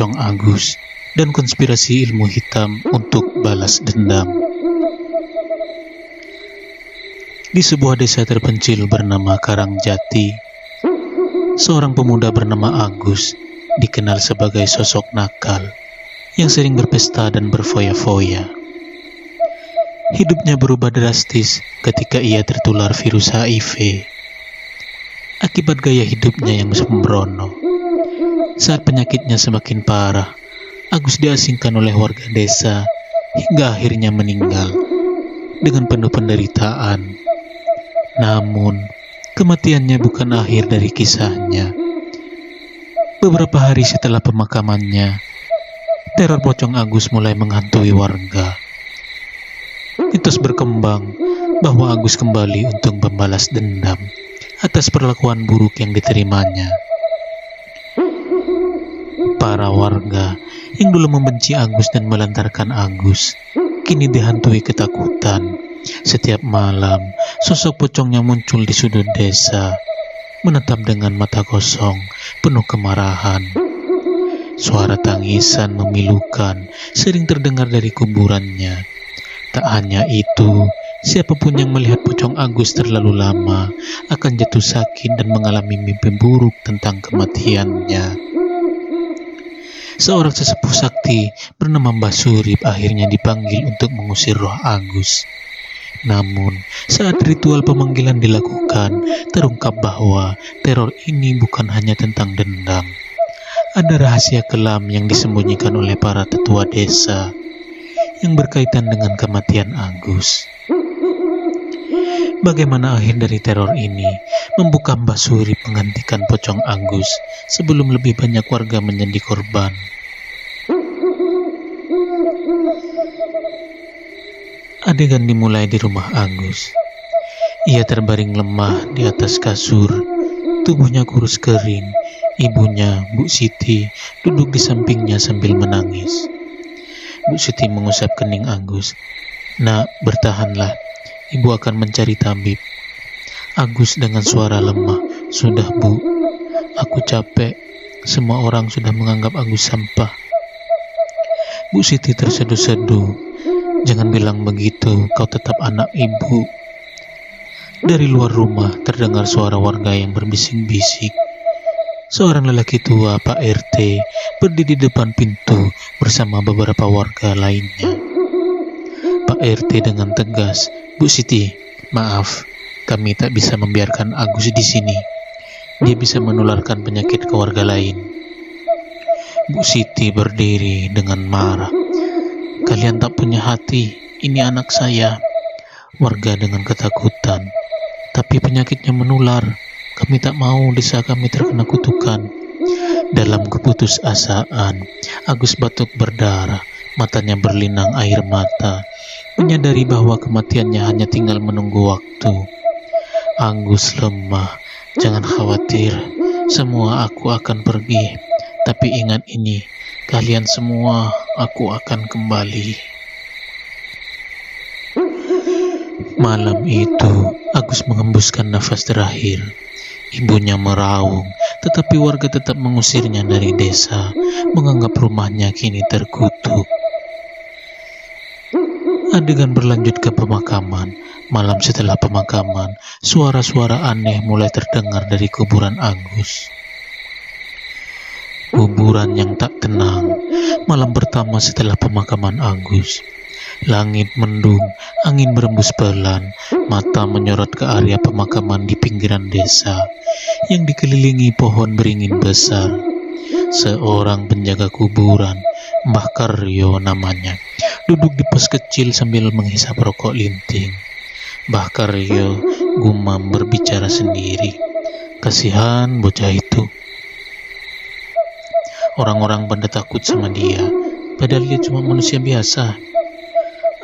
pocong Agus dan konspirasi ilmu hitam untuk balas dendam. Di sebuah desa terpencil bernama Karangjati, seorang pemuda bernama Agus dikenal sebagai sosok nakal yang sering berpesta dan berfoya-foya. Hidupnya berubah drastis ketika ia tertular virus HIV. Akibat gaya hidupnya yang sembrono, saat penyakitnya semakin parah, Agus diasingkan oleh warga desa hingga akhirnya meninggal dengan penuh penderitaan. Namun, kematiannya bukan akhir dari kisahnya. Beberapa hari setelah pemakamannya, teror pocong Agus mulai menghantui warga. Mitos berkembang bahwa Agus kembali untuk membalas dendam atas perlakuan buruk yang diterimanya. Para warga yang dulu membenci Agus dan melantarkan Agus kini dihantui ketakutan. Setiap malam, sosok pocongnya muncul di sudut desa, menatap dengan mata kosong, penuh kemarahan. Suara tangisan memilukan sering terdengar dari kuburannya. Tak hanya itu, siapapun yang melihat pocong Agus terlalu lama akan jatuh sakit dan mengalami mimpi buruk tentang kematiannya. Seorang sesepuh sakti bernama Mbah Surip akhirnya dipanggil untuk mengusir roh Agus. Namun, saat ritual pemanggilan dilakukan, terungkap bahwa teror ini bukan hanya tentang dendam. Ada rahasia kelam yang disembunyikan oleh para tetua desa yang berkaitan dengan kematian Agus. Bagaimana akhir dari teror ini membuka Mbah Surip menggantikan pocong Agus sebelum lebih banyak warga menjadi korban. Adegan dimulai di rumah Agus. Ia terbaring lemah di atas kasur, tubuhnya kurus kering. Ibunya, Bu Siti, duduk di sampingnya sambil menangis. Bu Siti mengusap kening Agus. "Nak, bertahanlah. Ibu akan mencari tabib." Agus dengan suara lemah, "Sudah, Bu. Aku capek. Semua orang sudah menganggap Agus sampah." Bu Siti terseduh-seduh. "Jangan bilang begitu, kau tetap anak ibu." Dari luar rumah terdengar suara warga yang berbisik-bisik. Seorang lelaki tua, Pak RT, berdiri di depan pintu bersama beberapa warga lainnya. Pak RT dengan tegas, "Bu Siti, maaf, kami tak bisa membiarkan Agus di sini. Dia bisa menularkan penyakit ke warga lain." Bu Siti berdiri dengan marah. "Kalian tak punya hati, ini anak saya." Warga dengan ketakutan, "Tapi penyakitnya menular. Kami tak mau desa kami terkena kutukan." Dalam keputusasaan, Agus batuk berdarah, matanya berlinang air mata, menyadari bahwa kematiannya hanya tinggal menunggu waktu. Agus lemah, "Jangan khawatir, semua aku akan pergi. Tapi ingat ini, kalian semua aku akan kembali." Malam itu, Agus mengembuskan nafas terakhir. Ibunya meraung, tetapi warga tetap mengusirnya dari desa, menganggap rumahnya kini terkutuk. Adegan berlanjut ke pemakaman. Malam setelah pemakaman, suara-suara aneh mulai terdengar dari kuburan Agus. Kuburan yang tak tenang. Malam pertama setelah pemakaman Agus. Langit mendung, angin berembus pelan, mata menyorot ke area pemakaman di pinggiran desa yang dikelilingi pohon beringin besar. Seorang penjaga kuburan, Mbah Karyo namanya, duduk di pos kecil sambil menghisap rokok linting. Mbah Karyo gumam berbicara sendiri, "Kasihan bocah itu. Orang-orang pada takut sama dia, padahal dia cuma manusia biasa."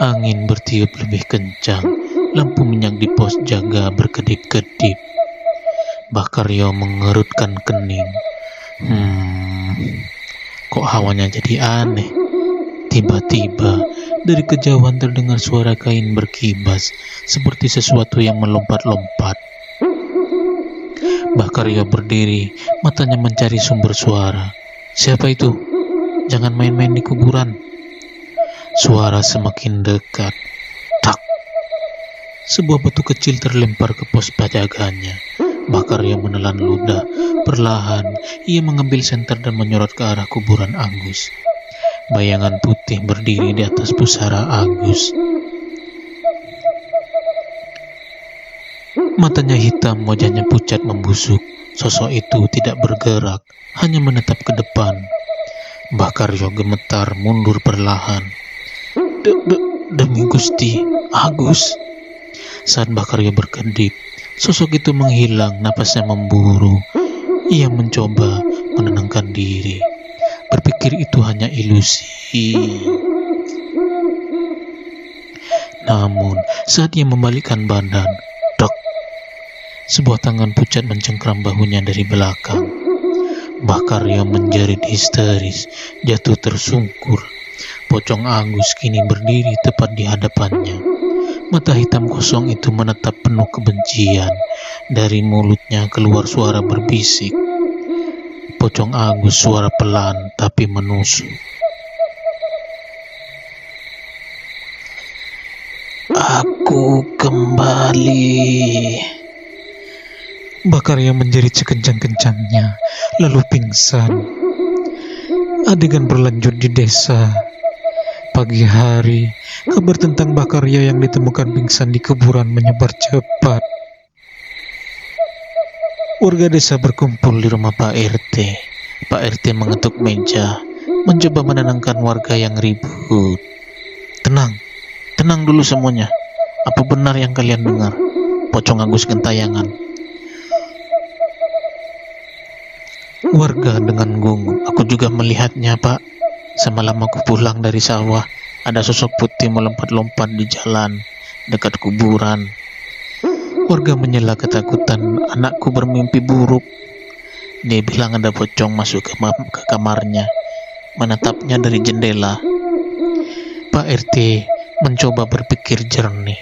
Angin bertiup lebih kencang, lampu minyak di pos jaga berkedip-kedip. Mbah Karyo mengerutkan kening. Kok hawanya jadi aneh? Tiba-tiba, dari kejauhan terdengar suara kain berkibas, seperti sesuatu yang melompat-lompat. Mbah Karyo berdiri, matanya mencari sumber suara. "Siapa itu?" jangan main-main di kuburan. Suara semakin dekat. Tak. Sebuah batu kecil terlempar ke pos penjaganya. Bakaria menelan ludah. Perlahan, ia mengambil senter dan menyorot ke arah kuburan Agus. Bayangan putih berdiri di atas pusara Agus. Matanya hitam, wajahnya pucat membusuk. Sosok itu tidak bergerak, hanya menatap ke depan. Bakario gemetar mundur perlahan. Demi Gusti, Agus. Saat Bakario berkedip, sosok itu menghilang, napasnya memburu. Ia mencoba menenangkan diri. Berpikir itu hanya ilusi. Namun, saat ia membalikkan badan, dok, sebuah tangan pucat mencengkram bahunya dari belakang. Bakario menjerit histeris, jatuh tersungkur. Pocong Agus kini berdiri tepat di hadapannya. Mata hitam kosong itu menatap penuh kebencian. Dari mulutnya keluar suara berbisik. Pocong Agus suara pelan tapi menusuk. Aku kembali. Bakaria menjerit sekencang-kencangnya, lalu pingsan. Adegan berlanjut di desa. Pagi hari, kabar tentang Bakaria yang ditemukan pingsan di kuburan menyebar cepat. Warga desa berkumpul di rumah Pak RT. Pak RT mengetuk meja, mencoba menenangkan warga yang ribut. Tenang dulu semuanya. Apa benar yang kalian dengar? Pocong Agus gentayangan. Warga dengan gugup. Aku juga melihatnya, Pak. Semalam aku pulang dari sawah, ada sosok putih melompat-lompat di jalan dekat kuburan. Warga menyela ketakutan. Anakku bermimpi buruk. Dia bilang ada pocong masuk ke kamarnya, menatapnya dari jendela. Pak RT mencoba berpikir jernih.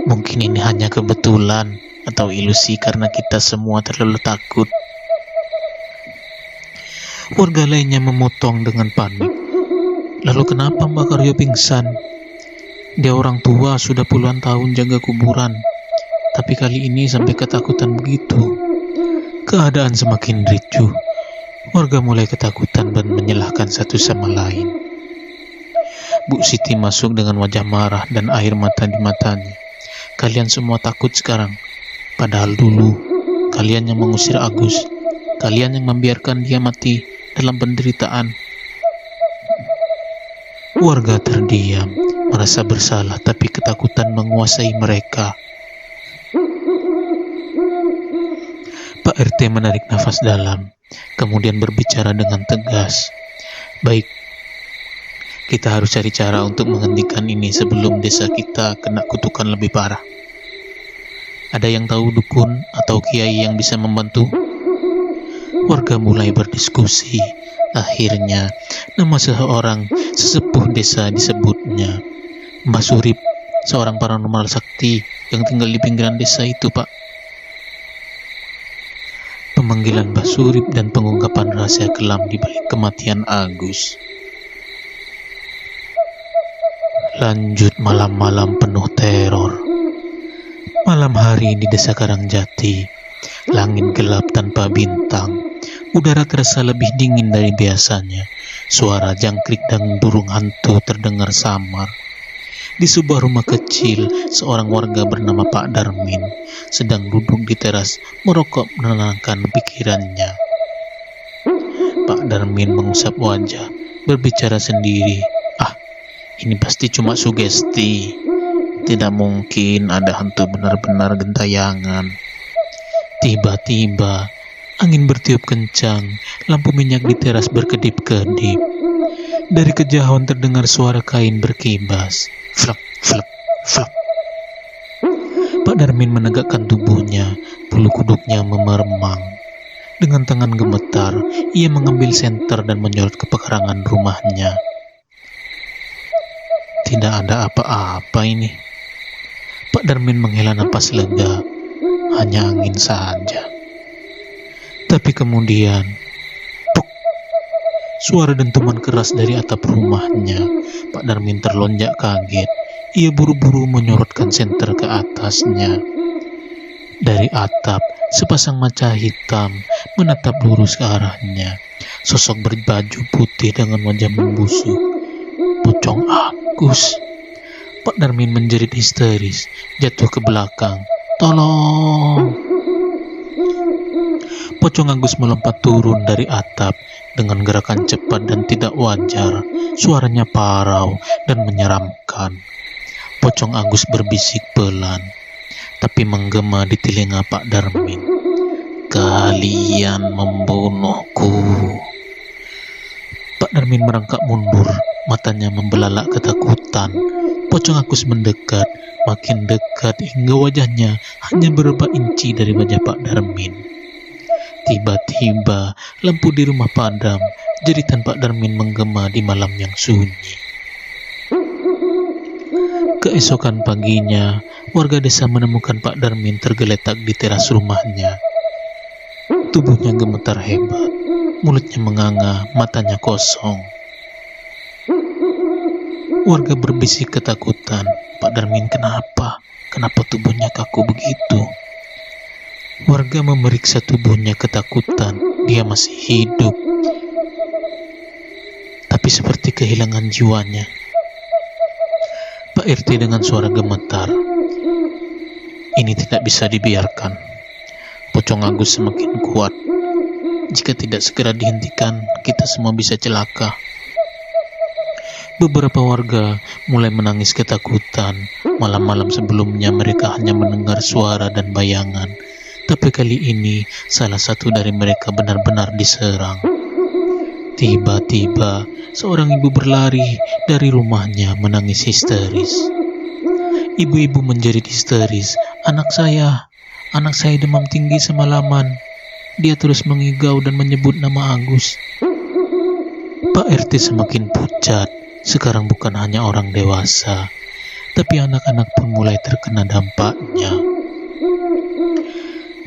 Mungkin ini hanya kebetulan atau ilusi karena kita semua terlalu takut. Warga lainnya memotong dengan panik. Lalu kenapa Bakario pingsan? Dia orang tua, sudah puluhan tahun jaga kuburan. Tapi kali ini sampai ketakutan begitu. Keadaan semakin ricuh. Warga mulai ketakutan dan menyalahkan satu sama lain. Bu Siti masuk dengan wajah marah dan air mata di matanya. Kalian semua takut sekarang. Padahal dulu, kalian yang mengusir Agus. Kalian yang membiarkan dia mati dalam penderitaan. Warga terdiam, merasa bersalah, tapi ketakutan menguasai mereka. Pak RT menarik nafas dalam, kemudian berbicara dengan tegas. Baik, kita harus cari cara untuk menghentikan ini sebelum desa kita kena kutukan lebih parah. Ada yang tahu dukun atau kiai yang bisa membantu? Warga mulai berdiskusi. Akhirnya, nama seorang sesepuh desa disebutnya. Mbah Surip, seorang paranormal sakti yang tinggal di pinggiran desa itu, Pak. Pemanggilan Mbah Surip dan pengungkapan rahasia kelam di balik kematian Agus. Lanjut malam-malam penuh teror. Malam hari di desa Karangjati, langit gelap tanpa bintang. Udara terasa lebih dingin dari biasanya. Suara jangkrik dan burung hantu terdengar samar. Di sebuah rumah kecil, seorang warga bernama Pak Darmin sedang duduk di teras merokok menenangkan pikirannya. Pak Darmin mengusap wajah, berbicara sendiri. Ini pasti cuma sugesti. Tidak mungkin ada hantu benar-benar gentayangan. Tiba-tiba, angin bertiup kencang, lampu minyak di teras berkedip-kedip. Dari kejauhan terdengar suara kain berkibas. Flap, flap, flap. Pak Darmin menegakkan tubuhnya, bulu kuduknya memeremang. Dengan tangan gemetar, ia mengambil senter dan menyorot ke pekarangan rumahnya. Tidak ada apa-apa ini. Pak Darmin menghela napas lega, hanya angin saja. Tapi kemudian, puk, Suara dentuman keras dari atap rumahnya. Pak Darmin terlonjak kaget. Ia buru-buru menyorotkan senter ke atasnya. Dari atap, sepasang mata hitam menatap lurus ke arahnya. Sosok berbaju putih dengan wajah membusuk. Pocong Agus. Pak Darmin menjerit histeris, jatuh ke belakang. Tolong! Pocong Agus melompat turun dari atap dengan gerakan cepat dan tidak wajar. Suaranya parau dan menyeramkan. Pocong Agus berbisik pelan, tapi menggema di telinga Pak Darmin. Kalian membunuhku. Pak Darmin merangkak mundur, matanya membelalak ketakutan. Pocong Agus mendekat, makin dekat hingga wajahnya hanya beberapa inci dari wajah Pak Darmin. Tiba-tiba lampu di rumah padam, jeritan Pak Darmin menggema di malam yang sunyi. Keesokan paginya, warga desa menemukan Pak Darmin tergeletak di teras rumahnya. Tubuhnya gemetar hebat, mulutnya menganga, matanya kosong. Warga berbisik ketakutan. Pak Darmin kenapa? Kenapa tubuhnya kaku begitu? Warga memeriksa tubuhnya ketakutan. Dia masih hidup, tapi seperti kehilangan jiwanya. Pak RT dengan suara gemetar, ini tidak bisa dibiarkan. Pocong Agus semakin kuat. Jika tidak segera dihentikan, kita semua bisa celaka. Beberapa warga mulai menangis ketakutan. Malam-malam sebelumnya mereka hanya mendengar suara dan bayangan. Tapi kali ini salah satu dari mereka benar-benar diserang. Tiba-tiba seorang ibu berlari dari rumahnya menangis histeris. Ibu-ibu menjerit histeris, anak saya demam tinggi semalaman. Dia terus mengigau dan menyebut nama Agus. Pak RT semakin pucat. Sekarang bukan hanya orang dewasa, tapi anak-anak pun mulai terkena dampaknya.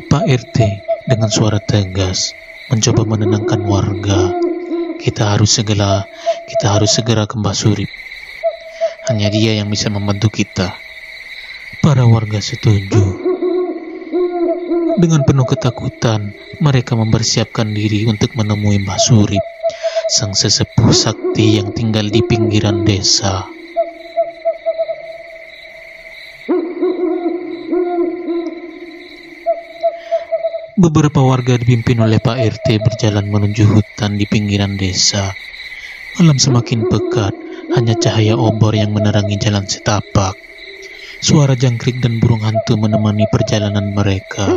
Pak RT dengan suara tegas mencoba menenangkan warga. Kita harus segera ke Mbah Surip. Hanya dia yang bisa membantu kita. Para warga setuju. Dengan penuh ketakutan, mereka mempersiapkan diri untuk menemui Mbah Surip, sang sesepuh sakti yang tinggal di pinggiran desa. Beberapa warga dipimpin oleh Pak RT berjalan menuju hutan di pinggiran desa. Malam semakin pekat, hanya cahaya obor yang menerangi jalan setapak. Suara jangkrik dan burung hantu menemani perjalanan mereka.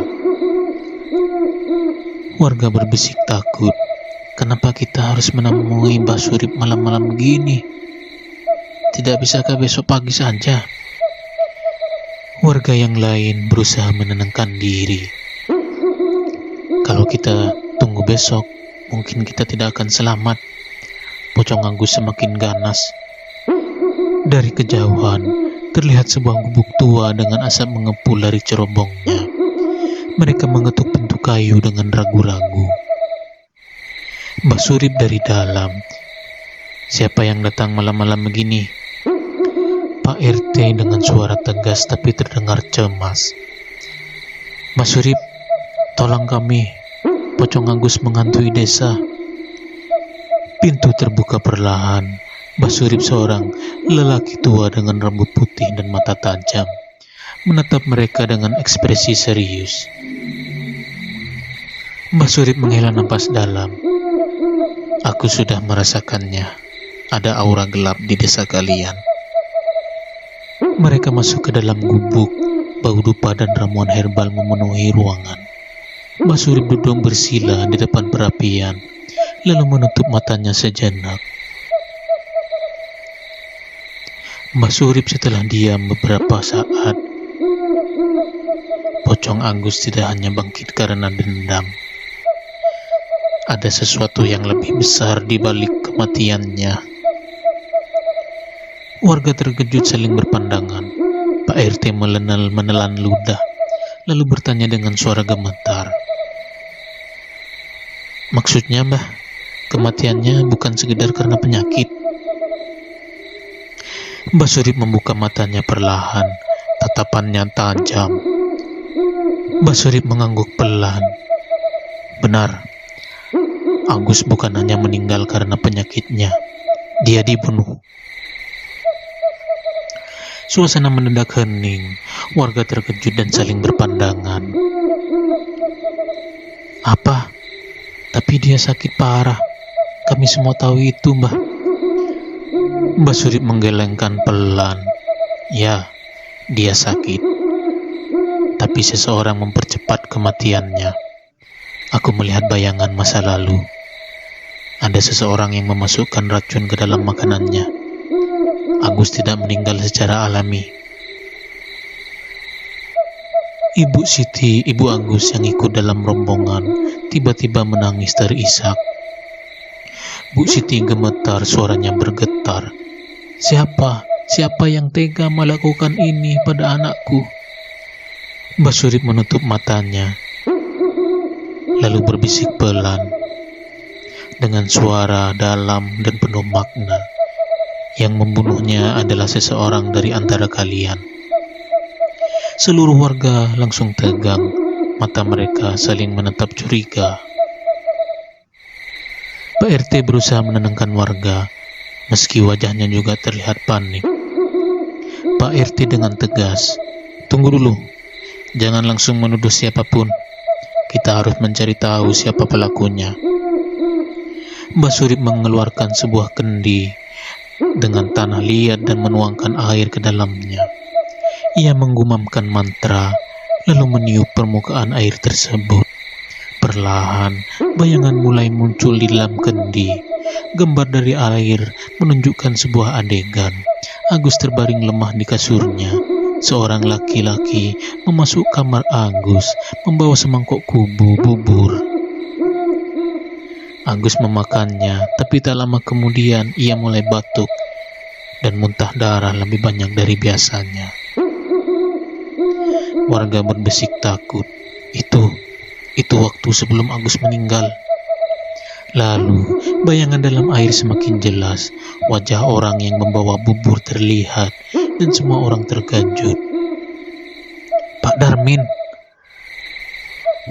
Warga berbisik takut. Kenapa kita harus menemui Mbah Surip malam-malam begini? Tidak bisakah besok pagi saja? Warga yang lain berusaha menenangkan diri. Kalau kita tunggu besok, mungkin kita tidak akan selamat. Pocong Agus semakin ganas. Dari kejauhan, terlihat sebuah gubuk tua dengan asap mengepul dari cerobongnya. Mereka mengetuk pintu kayu dengan ragu-ragu. Mbah Surip dari dalam. Siapa yang datang malam-malam begini? Pak RT dengan suara tegas tapi terdengar cemas. Mbah Surip, tolong kami. Pocong Agus menghantui desa. Pintu terbuka perlahan. Mbah Surip, seorang lelaki tua dengan rambut putih dan mata tajam, menatap mereka dengan ekspresi serius. Mbah Surip menghela napas dalam. Aku sudah merasakannya. Ada aura gelap di desa kalian. Mereka masuk ke dalam gubuk. Bau dupa dan ramuan herbal memenuhi ruangan. Mbah Surip duduk bersila di depan perapian, lalu menutup matanya sejenak. Mbah Surip setelah diam beberapa saat. Pocong Agus tidak hanya bangkit karena dendam. Ada sesuatu yang lebih besar di balik kematiannya. Warga terkejut saling berpandangan. Pak RT menelan ludah, lalu bertanya dengan suara gemetar. Maksudnya, Mbah, Kematiannya bukan sekedar karena penyakit. Mbah Surip membuka matanya perlahan, tatapannya tajam. Mbah Surip mengangguk pelan. Benar, Agus bukan hanya meninggal karena penyakitnya, dia dibunuh. Suasana mendadak hening, warga terkejut dan saling berpandangan. Apa? Tapi dia sakit parah. Kami semua tahu itu, Mbah. Mbah Surip menggelengkan pelan. Ya, dia sakit. Tapi seseorang mempercepat kematiannya. Aku melihat bayangan masa lalu. Ada seseorang yang memasukkan racun ke dalam makanannya. Agus tidak meninggal secara alami. Ibu Siti, Ibu Agus yang ikut dalam rombongan, tiba-tiba menangis terisak. Bu Siti gemetar, suaranya bergetar. Siapa yang tega melakukan ini pada anakku? Mbah Surip menutup matanya, lalu berbisik pelan, dengan suara dalam dan penuh makna. Yang membunuhnya adalah seseorang dari antara kalian. Seluruh warga langsung tegang, mata mereka saling menatap curiga. Pak RT berusaha menenangkan warga, meski wajahnya juga terlihat panik. Pak RT dengan tegas, tunggu dulu, jangan langsung menuduh siapapun. Kita harus mencari tahu siapa pelakunya. Mbah Surip mengeluarkan sebuah kendi dengan tanah liat dan menuangkan air ke dalamnya. Ia menggumamkan mantra, lalu meniup permukaan air tersebut. Perlahan, bayangan mulai muncul di dalam kendi. Gambar dari air menunjukkan sebuah adegan. Agus terbaring lemah di kasurnya. Seorang laki-laki memasuk kamar Agus, membawa semangkuk bubur. Agus memakannya, tapi tak lama kemudian ia mulai batuk dan muntah darah lebih banyak dari biasanya. Warga berbisik takut. Itu waktu sebelum Agus meninggal. Lalu, bayangan dalam air semakin jelas. Wajah orang yang membawa bubur terlihat dan semua orang terkejut. Pak Darmin.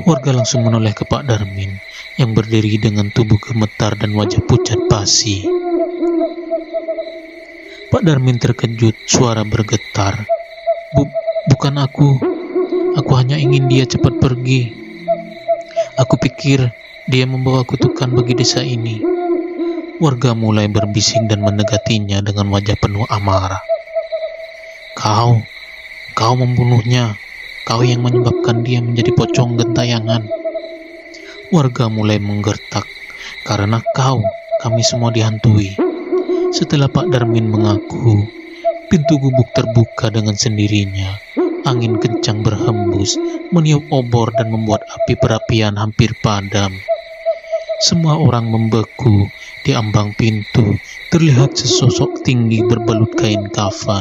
Warga langsung menoleh ke Pak Darmin yang berdiri dengan tubuh gemetar dan wajah pucat pasi. Pak Darmin terkejut, suara bergetar. Bukan aku. Aku hanya ingin dia cepat pergi. Aku pikir dia membawa kutukan bagi desa ini. Warga mulai berbisik dan mendekatinya dengan wajah penuh amarah. Kau membunuhnya. Kau yang menyebabkan dia menjadi pocong gentayangan. Warga mulai menggertak. Karena kami semua dihantui. Setelah Pak Darmin mengaku, pintu gubuk terbuka dengan sendirinya. Angin kencang berhembus, meniup obor dan membuat api perapian hampir padam. Semua orang membeku. Di ambang pintu, terlihat sesosok tinggi berbalut kain kafan.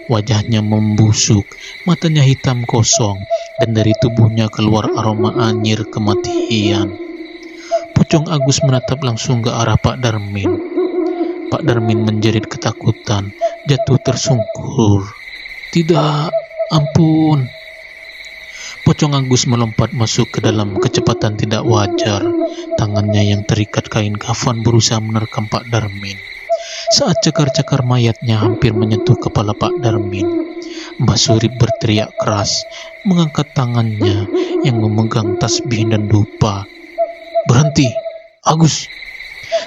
Wajahnya membusuk, matanya hitam kosong, dan dari tubuhnya keluar aroma anyir kematian. Pocong Agus menatap langsung ke arah Pak Darmin. Pak Darmin menjerit ketakutan, jatuh tersungkur. Tidak, ampun. Pocong Agus melompat masuk ke dalam kecepatan tidak wajar. Tangannya yang terikat kain kafan berusaha menerkam Pak Darmin. Saat cakar-cakar mayatnya hampir menyentuh kepala Pak Darmin, Mbah Surip berteriak keras, mengangkat tangannya yang memegang tasbih dan dupa. Berhenti, Agus!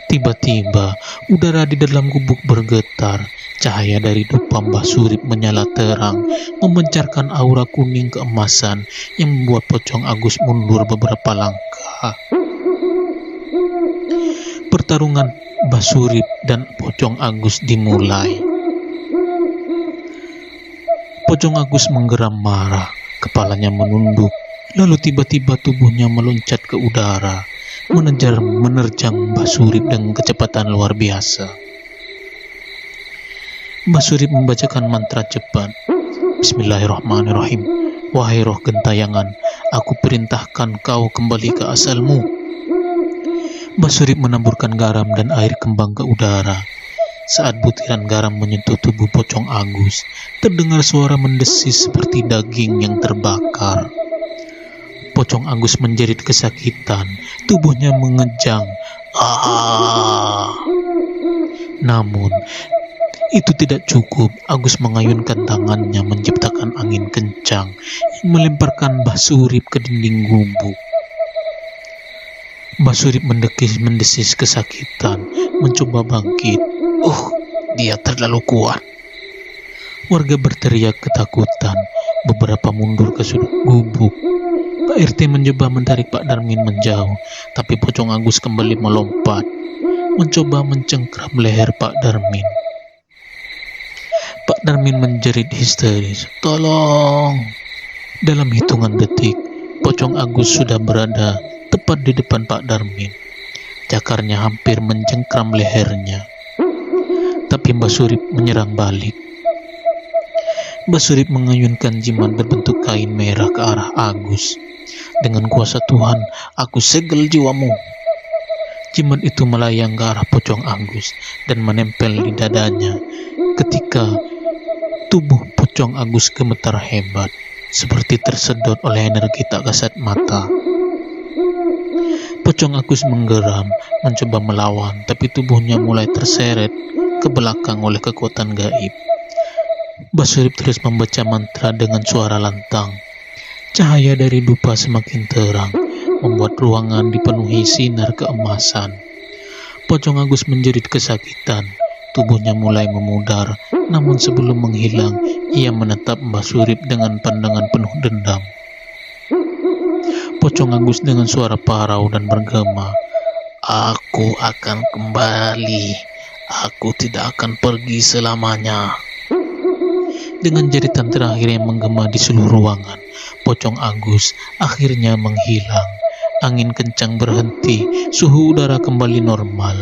Tiba-tiba, udara di dalam gubuk bergetar. Cahaya dari dupa Mbah Surip menyala terang, memancarkan aura kuning keemasan yang membuat pocong Agus mundur beberapa langkah. Pertarungan Mbah Surip dan pocong Agus dimulai. Pocong Agus menggeram marah, kepalanya menunduk, lalu tiba-tiba tubuhnya meloncat ke udara, menerjang Mbah Surip dengan kecepatan luar biasa. Mbah Surip membacakan mantra cepat. Bismillahirrahmanirrahim. Wahai roh gentayangan, aku perintahkan kau kembali ke asalmu. Mbah Surip menaburkan garam dan air kembang ke udara. Saat butiran garam menyentuh tubuh Pocong Agus, terdengar suara mendesis seperti daging yang terbakar. Pocong Agus menjerit kesakitan, tubuhnya mengejang. Ah! Namun, itu tidak cukup. Agus mengayunkan tangannya menciptakan angin kencang yang melemparkan Mbah Surip ke dinding gubuk. Mbah Surip mendesis kesakitan, mencoba bangkit. Dia terlalu kuat. Warga berteriak ketakutan, beberapa mundur ke sudut gubuk. Pak RT mencoba menarik Pak Darmin menjauh, tapi Pocong Agus kembali melompat, mencoba mencengkram leher Pak Darmin. Pak Darmin menjerit histeris, "Tolong!" Dalam hitungan detik, Pocong Agus sudah berada tepat di depan Pak Darmin. Cakarnya hampir mencengkram lehernya. Tapi Mbah Surip menyerang balik. Mbah Surip mengayunkan jimat berbentuk kain merah ke arah Agus. "Dengan kuasa Tuhan, aku segel jiwamu." Jimat itu melayang ke arah Pocong Agus dan menempel di dadanya. Ketika tubuh Pocong Agus gemetar hebat, seperti tersedot oleh energi tak kasat mata. Pocong Agus menggeram, mencoba melawan, tapi tubuhnya mulai terseret ke belakang oleh kekuatan gaib. Mbah Surip terus membaca mantra dengan suara lantang. Cahaya dari dupa semakin terang, membuat ruangan dipenuhi sinar keemasan. Pocong Agus menjerit kesakitan, tubuhnya mulai memudar, namun sebelum menghilang, ia menatap Mbah Surip dengan pandangan penuh dendam. Pocong Agus dengan suara parau dan bergema, "Aku akan kembali. Aku tidak akan pergi selamanya." Dengan jeritan terakhir yang menggema di seluruh ruangan, Pocong Agus akhirnya menghilang. Angin kencang berhenti, suhu udara kembali normal.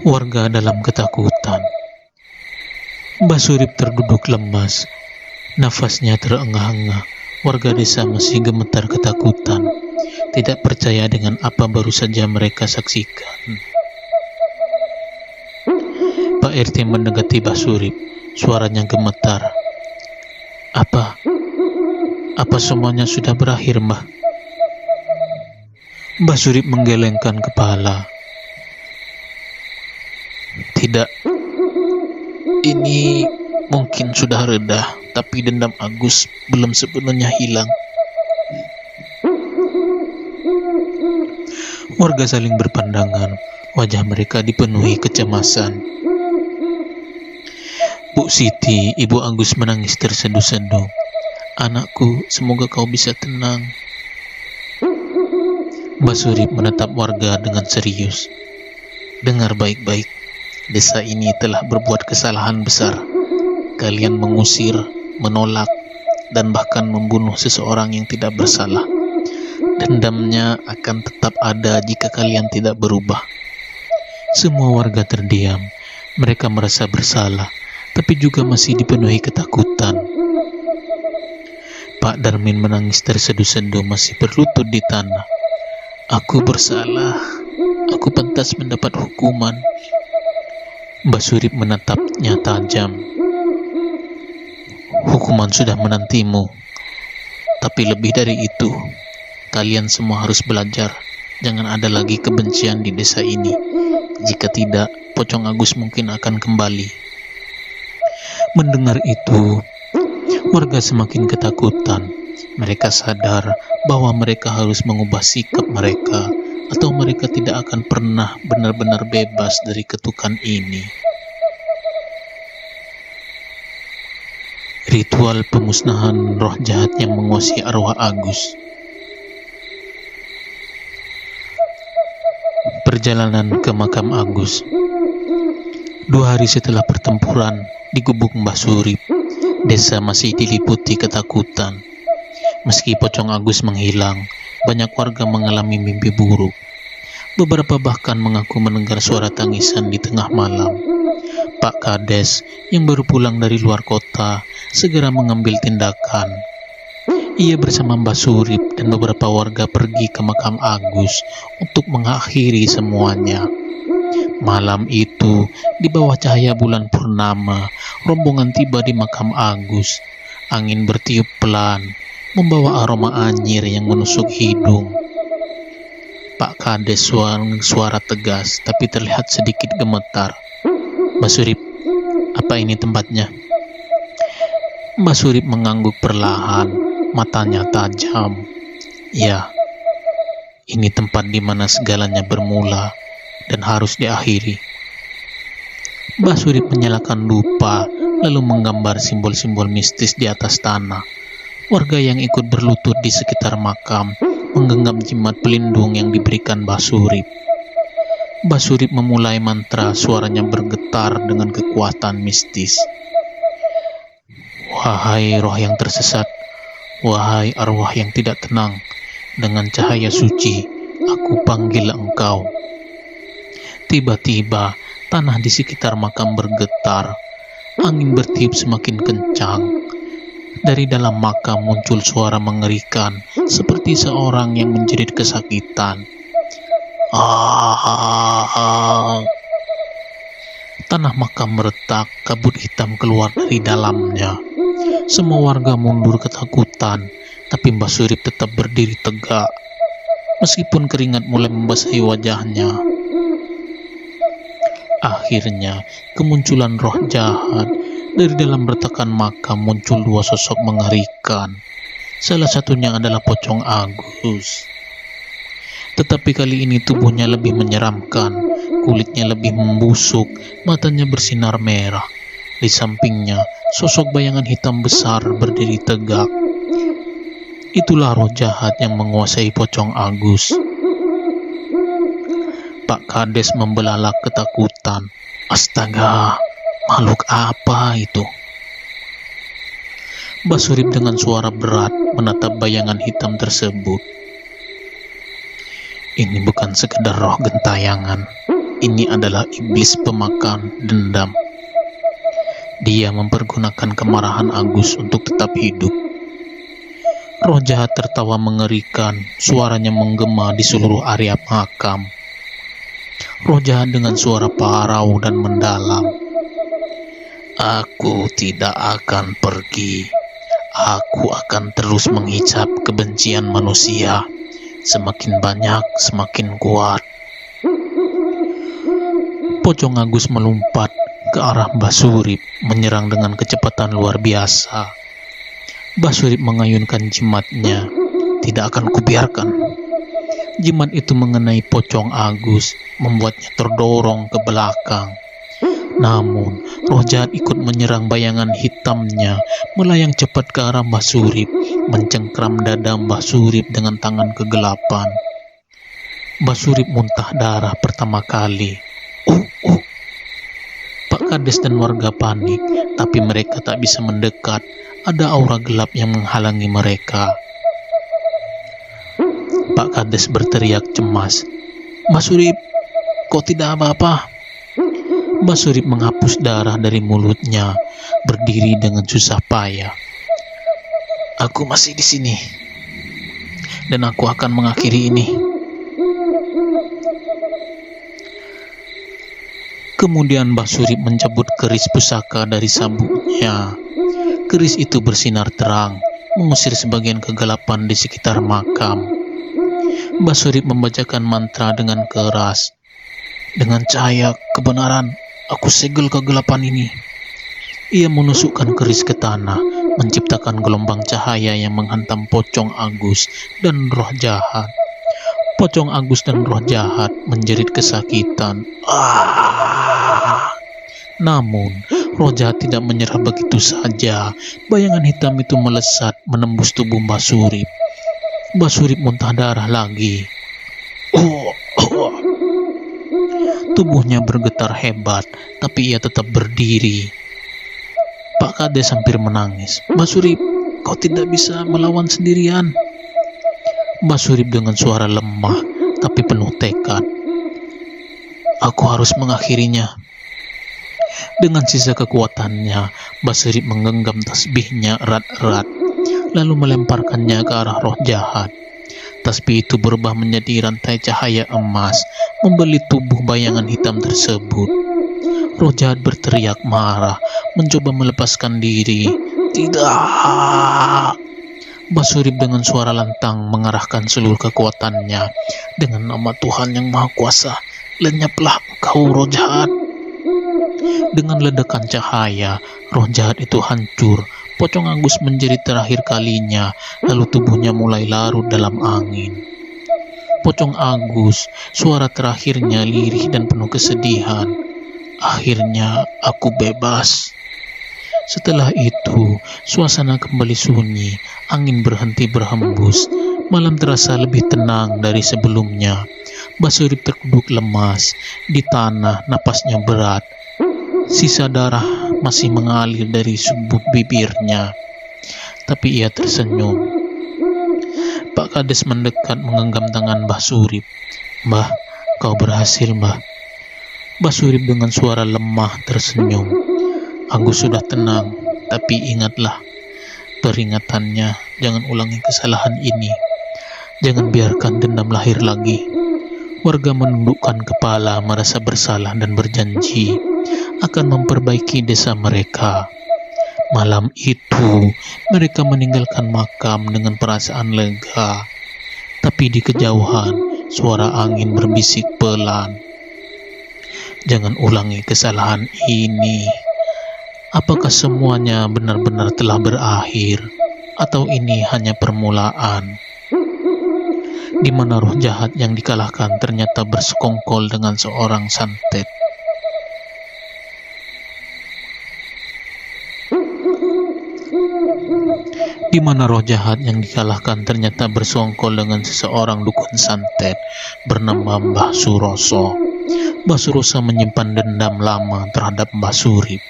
Warga dalam ketakutan. Mbah Surip terduduk lemas, nafasnya terengah-engah. Warga desa masih gemetar ketakutan, tidak percaya dengan apa baru saja mereka saksikan. Pak RT mendekati Mbah Surip, suaranya gemetar. Apa semuanya sudah berakhir, Mbah?" Mbah Surip menggelengkan kepala. "Tidak, ini mungkin sudah reda, tapi dendam Agus belum sepenuhnya hilang." Warga saling berpandangan, wajah mereka dipenuhi kecemasan. Bu Siti, ibu Agus menangis terseduh-seduh. "Anakku, semoga kau bisa tenang." Mbah Surip menatap warga dengan serius. "Dengar baik-baik, desa ini telah berbuat kesalahan besar. Kalian mengusir, menolak, dan bahkan membunuh seseorang yang tidak bersalah. Dendamnya akan tetap ada jika kalian tidak berubah." Semua warga terdiam. Mereka merasa bersalah, tapi juga masih dipenuhi ketakutan. Pak Darmin menangis terseduh-seduh, masih berlutut di tanah. "Aku bersalah. Aku pantas mendapat hukuman." Mbah Surip menatapnya tajam. "Hukuman sudah menantimu. Tapi lebih dari itu, kalian semua harus belajar. Jangan ada lagi kebencian di desa ini. Jika tidak, Pocong Agus mungkin akan kembali." Mendengar itu, warga semakin ketakutan. Mereka sadar bahwa mereka harus mengubah sikap mereka, atau mereka tidak akan pernah benar-benar bebas dari kutukan ini. Ritual pemusnahan roh jahat yang menguasai arwah Agus. Perjalanan ke makam Agus. 2 hari setelah pertempuran di gubuk Mbah Surip, desa masih diliputi ketakutan. Meski Pocong Agus menghilang, banyak warga mengalami mimpi buruk. Beberapa bahkan mengaku mendengar suara tangisan di tengah malam. Pak Kades yang baru pulang dari luar kota segera mengambil tindakan. Ia bersama Mbah Surip dan beberapa warga pergi ke makam Agus untuk mengakhiri semuanya. Malam itu, di bawah cahaya bulan purnama, rombongan tiba di makam Agus. Angin bertiup pelan, membawa aroma anyir yang menusuk hidung. Pak Kades suara tegas, tapi terlihat sedikit gemetar. Mbah Surip, apa ini tempatnya? Mbah Surip mengangguk perlahan, matanya tajam. Ya, ini tempat di mana segalanya bermula dan harus diakhiri. Mbah Surip menyalakan dupa, lalu menggambar simbol-simbol mistis di atas tanah. Warga yang ikut berlutut di sekitar makam menggenggam jimat pelindung yang diberikan Mbah Surip. Mbah Surip memulai mantra, suaranya bergetar dengan kekuatan mistis. Wahai roh yang tersesat, wahai arwah yang tidak tenang, dengan cahaya suci, aku panggil engkau. Tiba-tiba, tanah di sekitar makam bergetar. Angin bertiup semakin kencang. Dari dalam makam muncul suara mengerikan, seperti seorang yang menjerit kesakitan. Tanah makam meretak, kabut hitam keluar dari dalamnya. Semua warga mundur ketakutan, tapi Mbah Surip tetap berdiri tegak, meskipun keringat mulai membasahi wajahnya. Akhirnya, kemunculan roh jahat. Dari dalam retakan makam muncul dua sosok mengerikan. Salah satunya adalah Pocong Agus. Tetapi kali ini tubuhnya lebih menyeramkan, kulitnya lebih membusuk, matanya bersinar merah. Di sampingnya, sosok bayangan hitam besar berdiri tegak. Itulah roh jahat yang menguasai Pocong Agus. Pak Kades membelalak ketakutan. Astaga, makhluk apa itu? Mbah Surip dengan suara berat menatap bayangan hitam tersebut. Ini bukan sekedar roh gentayangan. Ini adalah iblis pemakan dendam. Dia mempergunakan kemarahan Agus untuk tetap hidup. Roh jahat tertawa mengerikan, suaranya menggema di seluruh area makam. Roh jahat dengan suara parau dan mendalam. Aku tidak akan pergi. Aku akan terus menghijab kebencian manusia. Semakin banyak, semakin kuat. Pocong Agus melompat ke arah Mbah Surip, menyerang dengan kecepatan luar biasa. Mbah Surip mengayunkan jimatnya. Tidak akan kubiarkan. Jimat itu mengenai Pocong Agus, membuatnya terdorong ke belakang. Namun, roh jahat ikut menyerang bayangan hitamnya, melayang cepat ke arah Mbah Surip, mencengkram dada Mbah Surip dengan tangan kegelapan. Mbah Surip muntah darah pertama kali. Pak Kades dan warga panik, tapi mereka tak bisa mendekat. Ada aura gelap yang menghalangi mereka. Pak Kades berteriak cemas. Mbah Surip, kok tidak apa-apa? Mbah Surip menghapus darah dari mulutnya, berdiri dengan susah payah. Aku masih di sini, dan aku akan mengakhiri ini. Kemudian Mbah Surip mencabut keris pusaka dari sabuknya. Keris itu bersinar terang, mengusir sebagian kegelapan di sekitar makam. Mbah Surip membacakan mantra dengan keras. Dengan cahaya kebenaran, aku segel kegelapan ini. Ia menusukkan keris ke tanah, menciptakan gelombang cahaya yang menghantam Pocong Agus dan roh jahat. Pocong Agus dan roh jahat menjerit kesakitan. Namun, roh jahat tidak menyerah begitu saja. Bayangan hitam itu melesat menembus tubuh Mbah Surip. Mbah Surip muntah darah lagi. Tubuhnya bergetar hebat, tapi ia tetap berdiri. Pak Kades hampir menangis. Mbah Surip, kau tidak bisa melawan sendirian. Mbah Surip dengan suara lemah, tapi penuh tekad. Aku harus mengakhirinya. Dengan sisa kekuatannya, Mbah Surip menggenggam tasbihnya erat-erat. lalu melemparkannya ke arah roh jahat. Tasbih itu berubah menjadi rantai cahaya emas, membelit tubuh bayangan hitam tersebut. Roh jahat berteriak marah, mencoba melepaskan diri. Tidak! Basurib dengan suara lantang mengarahkan seluruh kekuatannya. Dengan nama Tuhan yang Maha Kuasa, lenyaplah engkau roh jahat. Dengan ledakan cahaya, roh jahat itu hancur. Pocong Agus menjerit terakhir kalinya, lalu tubuhnya mulai larut dalam angin. Pocong Agus, suara terakhirnya lirih dan penuh kesedihan. Akhirnya aku bebas. Setelah itu, suasana kembali sunyi, angin berhenti berhembus, malam terasa lebih tenang dari sebelumnya. Basurib terkuduk lemas, di tanah napasnya berat. Sisa darah masih mengalir dari sumbu bibirnya, tapi ia tersenyum. Pak Kades mendekat menggenggam tangan Basurib. Mbah, kau berhasil, Mbah. Basurib dengan suara lemah tersenyum. Agus sudah tenang, tapi ingatlah peringatannya, jangan ulangi kesalahan ini. Jangan biarkan dendam lahir lagi. Warga menundukkan kepala, merasa bersalah dan berjanji akan memperbaiki desa mereka. Malam itu, mereka meninggalkan makam dengan perasaan lega. Tapi di kejauhan, suara angin berbisik pelan. Jangan ulangi kesalahan ini. Apakah semuanya benar-benar telah berakhir? Atau ini hanya permulaan? Di mana roh jahat yang dikalahkan ternyata bersekongkol dengan seorang santet. Di mana roh jahat yang dikalahkan ternyata bersongkol dengan seseorang dukun santet bernama Mbah Suroso. Mbah Suroso menyimpan dendam lama terhadap Mbah Surip,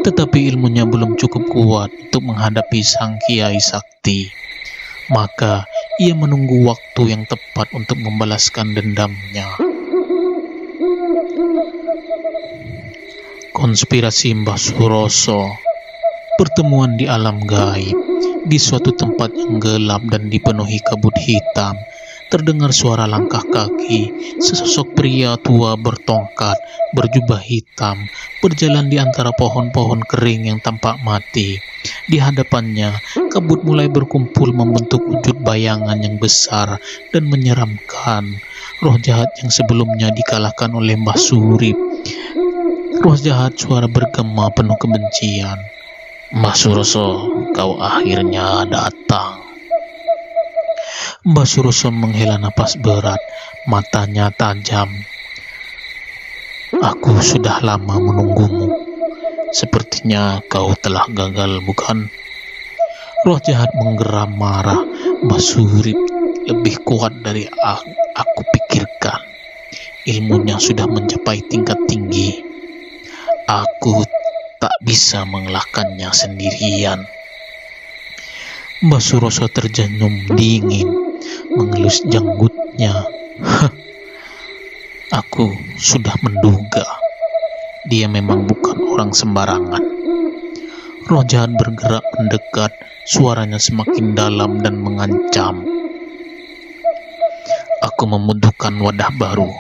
tetapi ilmunya belum cukup kuat untuk menghadapi sang kiai sakti. Maka ia menunggu waktu yang tepat untuk membalaskan dendamnya. Konspirasi Mbah Suroso. Pertemuan di alam gaib. Di suatu tempat yang gelap dan dipenuhi kabut hitam, terdengar suara langkah kaki. Sesosok pria tua bertongkat, berjubah hitam, berjalan di antara pohon-pohon kering yang tampak mati. Di hadapannya, kabut mulai berkumpul membentuk wujud bayangan yang besar dan menyeramkan. Roh jahat yang sebelumnya dikalahkan oleh Mbah Surip. Roh jahat, suara bergema penuh kebencian. Mbah Suroso, kau akhirnya datang. Mbah Suroso menghela napas berat, matanya tajam. Aku sudah lama menunggumu. Sepertinya kau telah gagal, bukan? Roh jahat menggeram marah. Mbah Surip lebih kuat dari aku pikirkan. Ilmunya sudah mencapai tingkat tinggi. Aku tak bisa mengalahkannya sendirian. Mbah Suroso terjenyum dingin, mengelus janggutnya. Aku sudah menduga, dia memang bukan orang sembarangan. Roh jahat bergerak mendekat, suaranya semakin dalam dan mengancam. Aku membutuhkan wadah baru,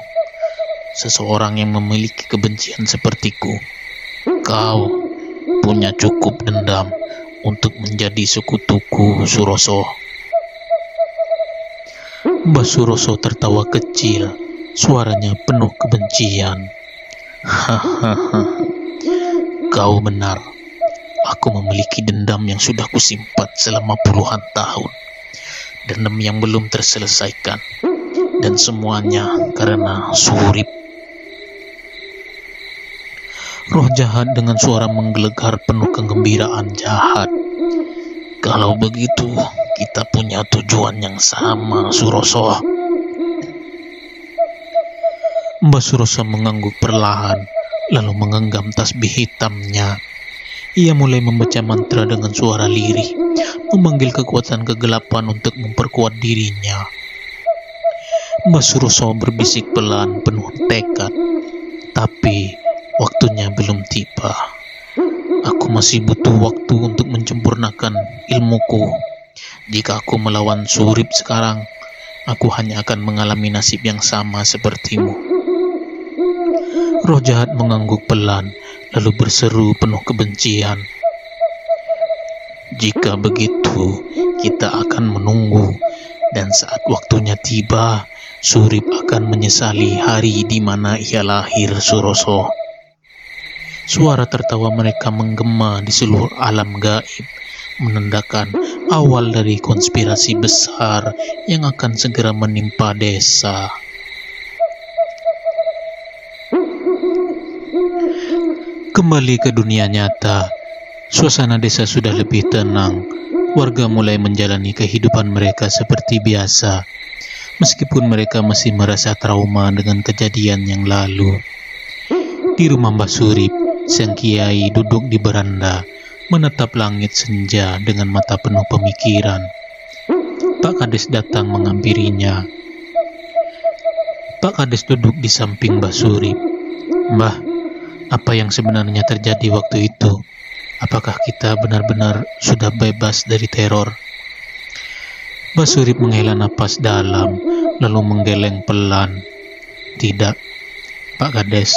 seseorang yang memiliki kebencian sepertiku. Kau punya cukup dendam untuk menjadi sekutuku, Suroso. Mbah Suroso tertawa kecil, suaranya penuh kebencian. Hahaha, kau benar. Aku memiliki dendam yang sudah kusimpan selama puluhan tahun. Dendam yang belum terselesaikan. Dan semuanya karena Surip. Roh jahat dengan suara menggelegar penuh kegembiraan jahat. Kalau begitu, kita punya tujuan yang sama, Suroso. Mbah Suroso mengangguk perlahan, lalu menggenggam tasbih hitamnya. Ia mulai membaca mantra dengan suara lirih, memanggil kekuatan kegelapan untuk memperkuat dirinya. Mbah Suroso berbisik pelan penuh tekad, tapi waktunya belum tiba. Aku masih butuh waktu untuk menyempurnakan ilmuku. Jika aku melawan Surip sekarang, aku hanya akan mengalami nasib yang sama sepertimu. Roh jahat mengangguk pelan, lalu berseru penuh kebencian. Jika begitu, kita akan menunggu, dan saat waktunya tiba, Surip akan menyesali hari di mana ia lahir, Suroso. Suara tertawa mereka menggema di seluruh alam gaib, menandakan awal dari konspirasi besar yang akan segera menimpa desa. Kembali ke dunia nyata, suasana desa sudah lebih tenang. Warga mulai menjalani kehidupan mereka seperti biasa, meskipun mereka masih merasa trauma dengan kejadian yang lalu. Di rumah Mbah Surip, sang kiai duduk di beranda, menatap langit senja dengan mata penuh pemikiran. Pak Kades datang menghampirinya. Pak Kades duduk di samping Mbah Surip. Mbah, apa yang sebenarnya terjadi waktu itu? Apakah kita benar-benar sudah bebas dari teror? Mbah Surip menghela napas dalam, lalu menggeleng pelan. Tidak, Pak Kades.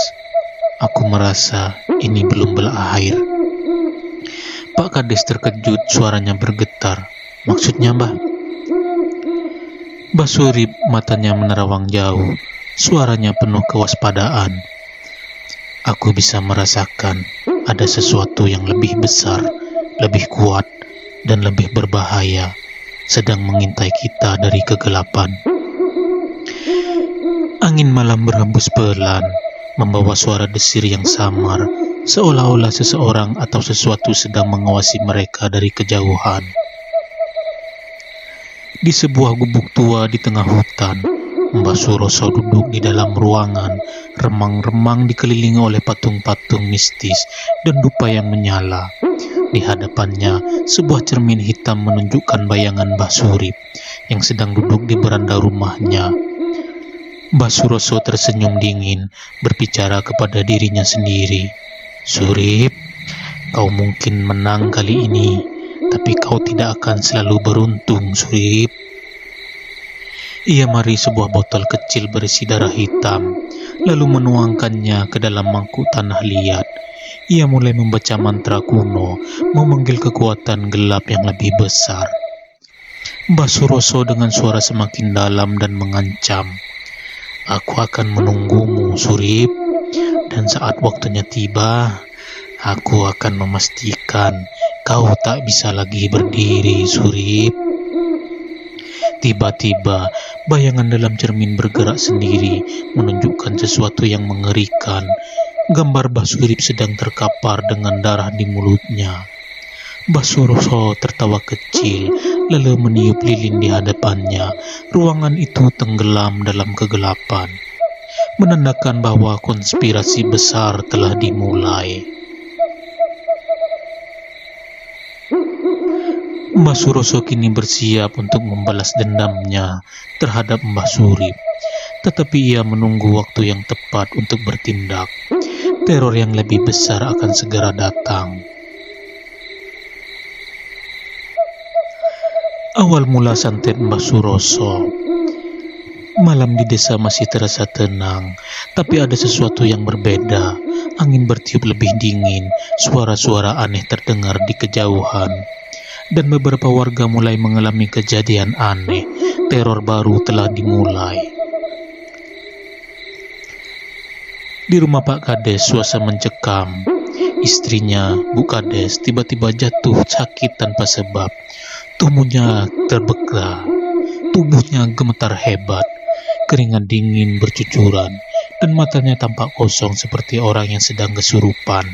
Aku merasa ini belum berakhir. Pak Kades terkejut, suaranya bergetar. Maksudnya, Mbah? Mbah Surip matanya menerawang jauh, suaranya penuh kewaspadaan. Aku bisa merasakan ada sesuatu yang lebih besar, lebih kuat, dan lebih berbahaya sedang mengintai kita dari kegelapan. Angin malam berhembus pelan, membawa suara desir yang samar, seolah-olah seseorang atau sesuatu sedang mengawasi mereka dari kejauhan. Di sebuah gubuk tua di tengah hutan, Mbah Suroso duduk di dalam ruangan, remang-remang dikelilingi oleh patung-patung mistis dan dupa yang menyala. Di hadapannya, sebuah cermin hitam menunjukkan bayangan Mbah Surip yang sedang duduk di beranda rumahnya. Mbah Suroso tersenyum dingin, berbicara kepada dirinya sendiri. Surip, kau mungkin menang kali ini, tapi kau tidak akan selalu beruntung, Surip. Ia mari sebuah botol kecil berisi darah hitam, lalu menuangkannya ke dalam mangkuk tanah liat. Ia mulai membaca mantra kuno, memanggil kekuatan gelap yang lebih besar. Mbah Suroso dengan suara semakin dalam dan mengancam. Aku akan menunggumu, Surip, dan saat waktunya tiba, aku akan memastikan kau tak bisa lagi berdiri, Surip. Tiba-tiba, bayangan dalam cermin bergerak sendiri, menunjukkan sesuatu yang mengerikan. Gambar Mbah Surip sedang terkapar dengan darah di mulutnya. Mbah Suroso tertawa kecil, lalu meniup lilin di hadapannya. Ruangan itu tenggelam dalam kegelapan, menandakan bahwa konspirasi besar telah dimulai. Mbah Suroso kini bersiap untuk membalas dendamnya terhadap Mbah Surip, tetapi ia menunggu waktu yang tepat untuk bertindak. Teror yang lebih besar akan segera datang. Awal mula santet Mbah Suroso. Malam di desa masih terasa tenang, tapi ada sesuatu yang berbeda. Angin bertiup lebih dingin, suara-suara aneh terdengar di kejauhan. Dan beberapa warga mulai mengalami kejadian aneh. Teror baru telah dimulai. Di rumah Pak Kades suasana mencekam. Istrinya, Bu Kades, tiba-tiba jatuh sakit tanpa sebab. Tubuhnya terbekak, tubuhnya gemetar hebat, keringat dingin bercucuran, dan matanya tampak kosong seperti orang yang sedang kesurupan.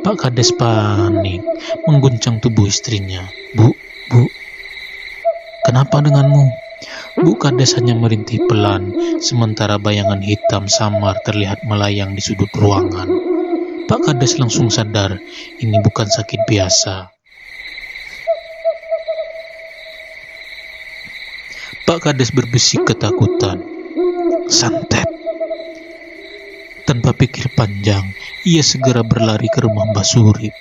Pak Kades panik, mengguncang tubuh istrinya. Bu, kenapa denganmu? Bu Kades hanya merintih pelan, sementara bayangan hitam samar terlihat melayang di sudut ruangan. Pak Kades langsung sadar, ini bukan sakit biasa. Pak Kades berbisik ketakutan. Santet. Tanpa pikir panjang, ia segera berlari ke rumah Mbah Surip.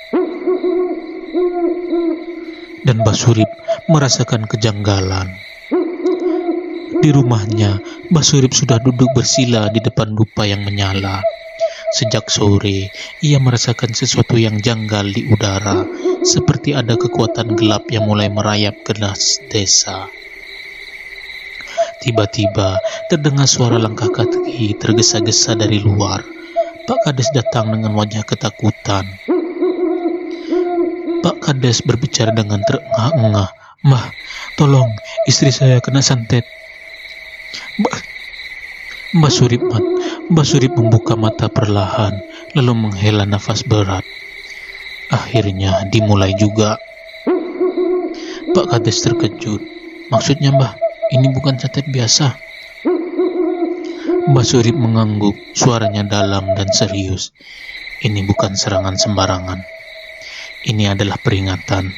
dan Mbah Surip merasakan kejanggalan. Di rumahnya, Mbah Surip sudah duduk bersila di depan dupa yang menyala. Sejak sore, ia merasakan sesuatu yang janggal di udara, seperti ada kekuatan gelap yang mulai merayap ke desa. Tiba-tiba, terdengar suara langkah kaki tergesa-gesa dari luar. Pak Kades datang dengan wajah ketakutan. Pak Kades berbicara dengan terengah-engah. "Mbah, tolong, istri saya kena santet." Mbah Surip membuka mata perlahan, lalu menghela nafas berat. Akhirnya dimulai juga. Pak Kades terkejut. "Maksudnya Mbah, ini bukan santet biasa." Mbah Surip mengangguk, suaranya dalam dan serius. "Ini bukan serangan sembarangan. Ini adalah peringatan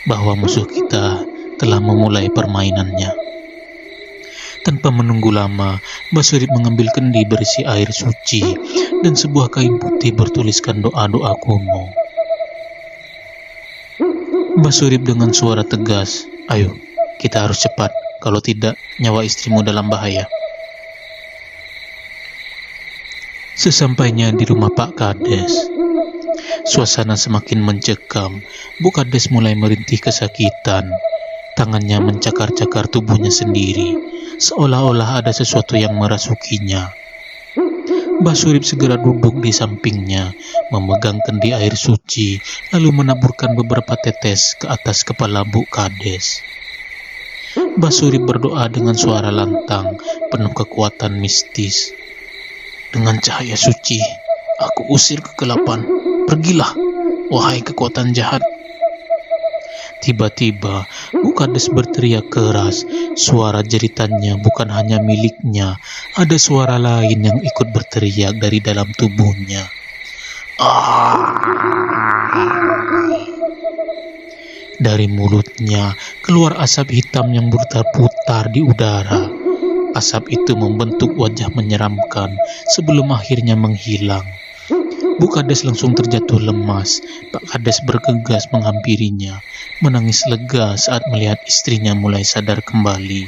bahwa musuh kita telah memulai permainannya." Tanpa menunggu lama, Mbah Surip mengambil kendi berisi air suci dan sebuah kain putih bertuliskan doa-doa kuno. Mbah Surip dengan suara tegas, "Ayo, kita harus cepat, kalau tidak nyawa istrimu dalam bahaya." Sesampainya di rumah Pak Kades, suasana semakin mencekam. Bu Kades mulai merintih kesakitan. Tangannya mencakar-cakar tubuhnya sendiri, seolah-olah ada sesuatu yang merasukinya. Mbah Surip segera duduk di sampingnya, memegang kendi air suci, lalu menaburkan beberapa tetes ke atas kepala Bu Kades. Mbah Surip berdoa dengan suara lantang, penuh kekuatan mistis. "Dengan cahaya suci, aku usir kegelapan. Pergilah, wahai kekuatan jahat." Tiba-tiba, Bu Kades berteriak keras. Suara jeritannya bukan hanya miliknya, ada suara lain yang ikut berteriak dari dalam tubuhnya. Dari mulutnya keluar asap hitam yang berputar-putar di udara. Asap itu membentuk wajah menyeramkan sebelum akhirnya menghilang. Bu Kades langsung terjatuh lemas. Pak Kades bergegas menghampirinya, menangis lega saat melihat istrinya mulai sadar kembali.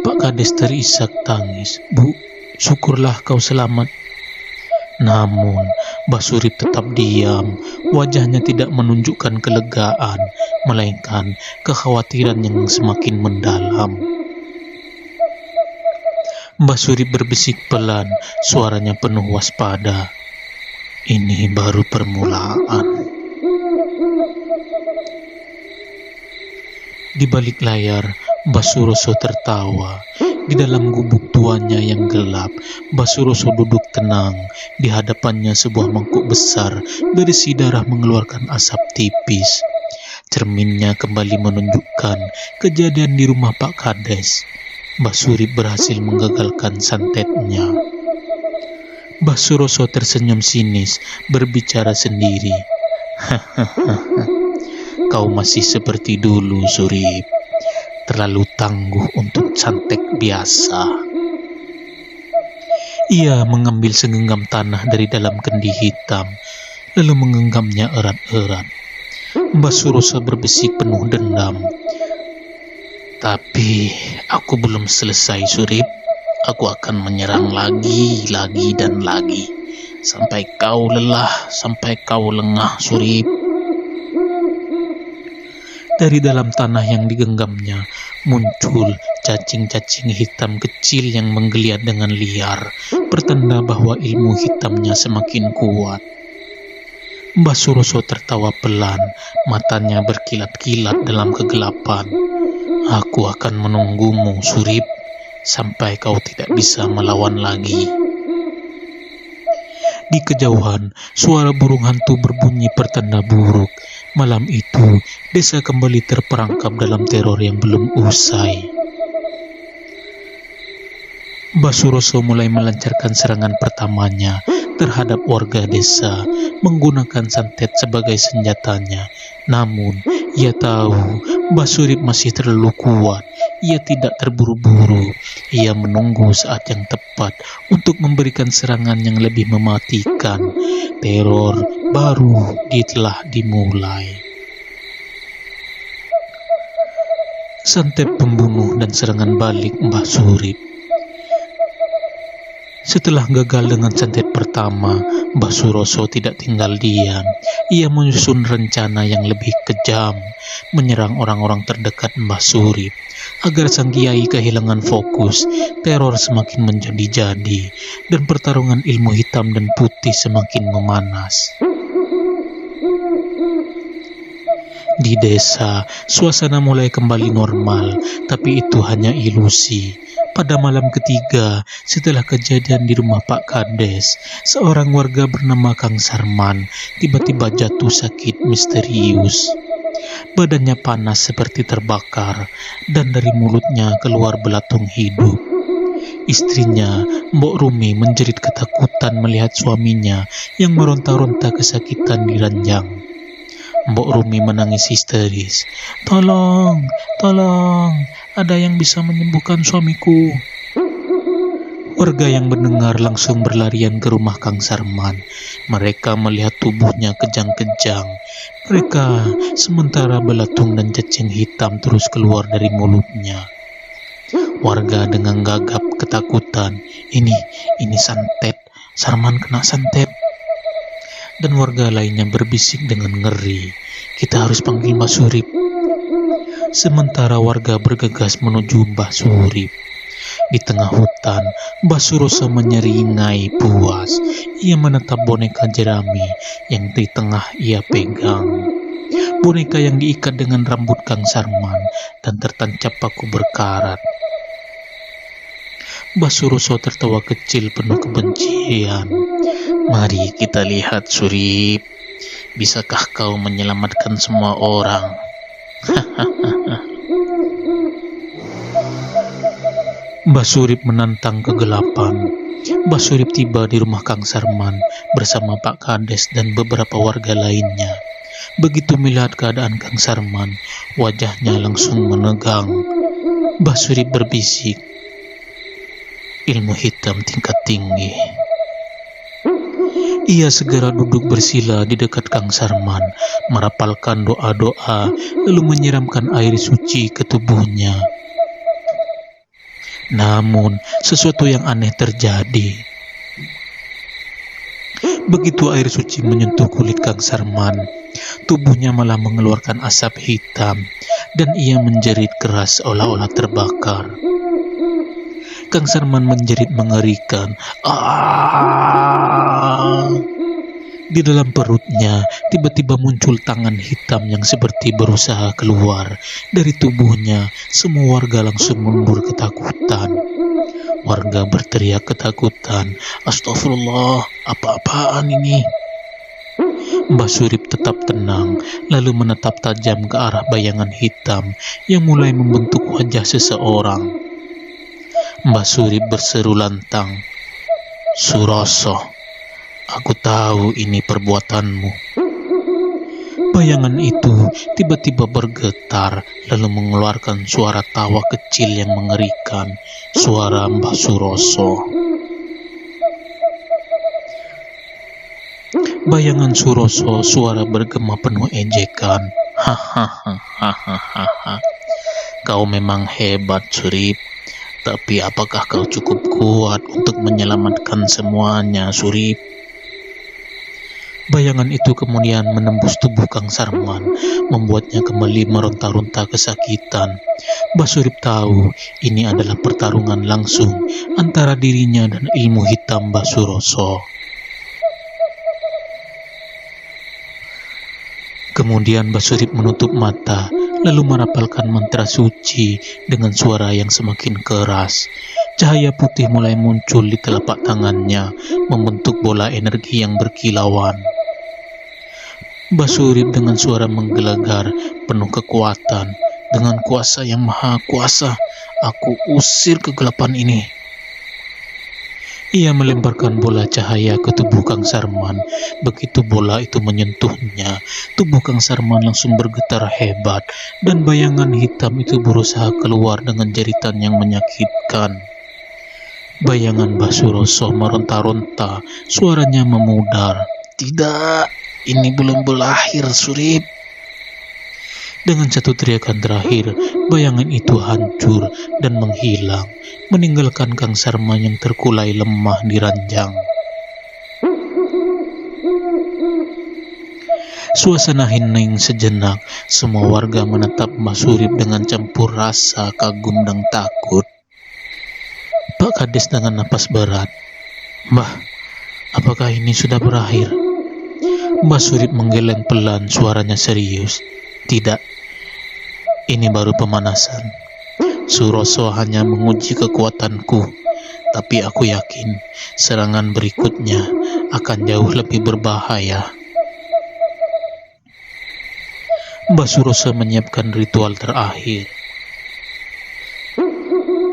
Pak Kades terisak tangis. "Bu, syukurlah kau selamat." Namun, Mbah Surip tetap diam. Wajahnya tidak menunjukkan kelegaan, melainkan kekhawatiran yang semakin mendalam. Mbah Surip berbisik pelan, suaranya penuh waspada. "Ini baru permulaan." Di balik layar, Mbah Suroso tertawa. Di dalam gubuk tuanya yang gelap, Mbah Suroso duduk tenang. Di hadapannya sebuah mangkuk besar berisi darah mengeluarkan asap tipis. Cerminnya kembali menunjukkan kejadian di rumah Pak Kades. Mbah Surip berhasil menggagalkan santetnya. Mbah Suroso tersenyum sinis, berbicara sendiri. "Kau masih seperti dulu, Surip. Terlalu tangguh untuk santet biasa." Ia mengambil segenggam tanah dari dalam kendi hitam, lalu menggenggamnya erat-erat. Mbah Suroso berbisik penuh dendam. "Tapi aku belum selesai, Surip. Aku akan menyerang lagi dan lagi. Sampai kau lelah, sampai kau lengah, Surip." Dari dalam tanah yang digenggamnya muncul cacing-cacing hitam kecil yang menggeliat dengan liar, pertanda bahwa ilmu hitamnya semakin kuat. Mbah Suroso tertawa pelan, matanya berkilat-kilat dalam kegelapan. "Aku akan menunggumu, Surip, sampai kau tidak bisa melawan lagi." Di kejauhan, suara burung hantu berbunyi pertanda buruk. Malam itu, desa kembali terperangkap dalam teror yang belum usai. Mbah Suroso mulai melancarkan serangan pertamanya terhadap warga desa, menggunakan santet sebagai senjatanya. Namun, ia tahu Mbah Surip masih terlalu kuat. Ia tidak terburu-buru. Ia menunggu saat yang tepat untuk memberikan serangan yang lebih mematikan. Teror baru telah dimulai. santet pembunuh dan serangan balik Mbah Surip. Setelah gagal dengan santet pertama, Mbah Suroso tidak tinggal diam. Ia menyusun rencana yang lebih kejam, menyerang orang-orang terdekat Mbah Surip. Agar sang kiai kehilangan fokus, teror semakin menjadi-jadi, dan pertarungan ilmu hitam dan putih semakin memanas. Di desa, suasana mulai kembali normal, tapi itu hanya ilusi. Pada malam ketiga, setelah kejadian di rumah Pak Kades, seorang warga bernama Kang Sarman tiba-tiba jatuh sakit misterius. Badannya panas seperti terbakar, dan dari mulutnya keluar belatung hidup. Istrinya, Mbok Rumi, menjerit ketakutan melihat suaminya yang meronta-ronta kesakitan di ranjang. Mbok Rumi menangis histeris. Tolong, tolong, ada yang bisa menyembuhkan suamiku. Warga yang mendengar langsung berlarian ke rumah Kang Sarman. Mereka melihat tubuhnya kejang-kejang. Mereka sementara belatung dan cacing hitam terus keluar dari mulutnya. Warga dengan gagap ketakutan. Ini santet. Sarman kena santet. Dan warga lainnya berbisik dengan ngeri. Kita harus panggil Mbah Surip. Sementara warga bergegas menuju Mbah Surip. Di tengah hutan, Mbah Suroso menyeringai puas. Ia menatap boneka jerami yang di tengah ia pegang. Boneka yang diikat dengan rambut Kang Sarman dan tertancap paku berkarat. Mbah Suroso tertawa kecil penuh kebencian. Mari kita lihat, Surip. Bisakah kau menyelamatkan semua orang? Mbah Surip menantang kegelapan. Mbah Surip tiba di rumah Kang Sarman bersama Pak Kades dan beberapa warga lainnya. Begitu melihat keadaan Kang Sarman, wajahnya langsung menegang. Mbah Surip berbisik, ilmu hitam tingkat tinggi. Ia segera duduk bersila di dekat Kang Sarman, merapalkan doa-doa, lalu menyiramkan air suci ke tubuhnya. Namun, sesuatu yang aneh terjadi. Begitu air suci menyentuh kulit Kang Sarman, tubuhnya malah mengeluarkan asap hitam, dan ia menjerit keras seolah-olah terbakar. Kang Sarman menjerit mengerikan. Di dalam perutnya tiba-tiba muncul tangan hitam yang seperti berusaha keluar dari tubuhnya. Semua warga langsung mundur ketakutan. Warga berteriak ketakutan. Astagfirullah, apa-apaan ini? Mbah Surip tetap tenang, lalu menatap tajam ke arah bayangan hitam yang mulai membentuk wajah seseorang. Mbah Surip berseru lantang, Suroso, aku tahu ini perbuatanmu. Bayangan itu tiba-tiba bergetar, lalu mengeluarkan suara tawa kecil yang mengerikan, suara Mbah Suroso. Bayangan Suroso, suara bergema penuh ejekan. Hahaha, kau memang hebat, Surip. Tapi apakah kau cukup kuat untuk menyelamatkan semuanya, Surip? Bayangan itu kemudian menembus tubuh Kang Sarman, membuatnya kembali meronta-ronta kesakitan. Mbah Surip tahu ini adalah pertarungan langsung antara dirinya dan ilmu hitam Mbah Suroso. Kemudian Mbah Surip menutup mata, lalu merapalkan mantra suci dengan suara yang semakin keras. Cahaya putih mulai muncul di telapak tangannya, membentuk bola energi yang berkilauan. Mbah Surip dengan suara menggelegar, penuh kekuatan. Dengan kuasa yang maha kuasa, aku usir kegelapan ini. Ia melemparkan bola cahaya ke tubuh Kang Sarman. Begitu bola itu menyentuhnya, tubuh Kang Sarman langsung bergetar hebat, dan bayangan hitam itu berusaha keluar dengan jeritan yang menyakitkan. Bayangan Mbah Suroso meronta-ronta, suaranya memudar. Tidak, ini belum berakhir, Surip. Dengan satu teriakan terakhir, bayangan itu hancur dan menghilang, meninggalkan Kang Sarma yang terkulai lemah di ranjang. Suasana hening sejenak, semua warga menatap Mbah Surip dengan campur rasa kagum dan takut. Pak Kades dengan napas berat, "Mbah, apakah ini sudah berakhir?" Mbah Surip menggeleng pelan, suaranya serius. "Tidak, ini baru pemanasan. Suroso hanya menguji kekuatanku, tapi aku yakin serangan berikutnya akan jauh lebih berbahaya." Mbah Suroso menyiapkan ritual terakhir.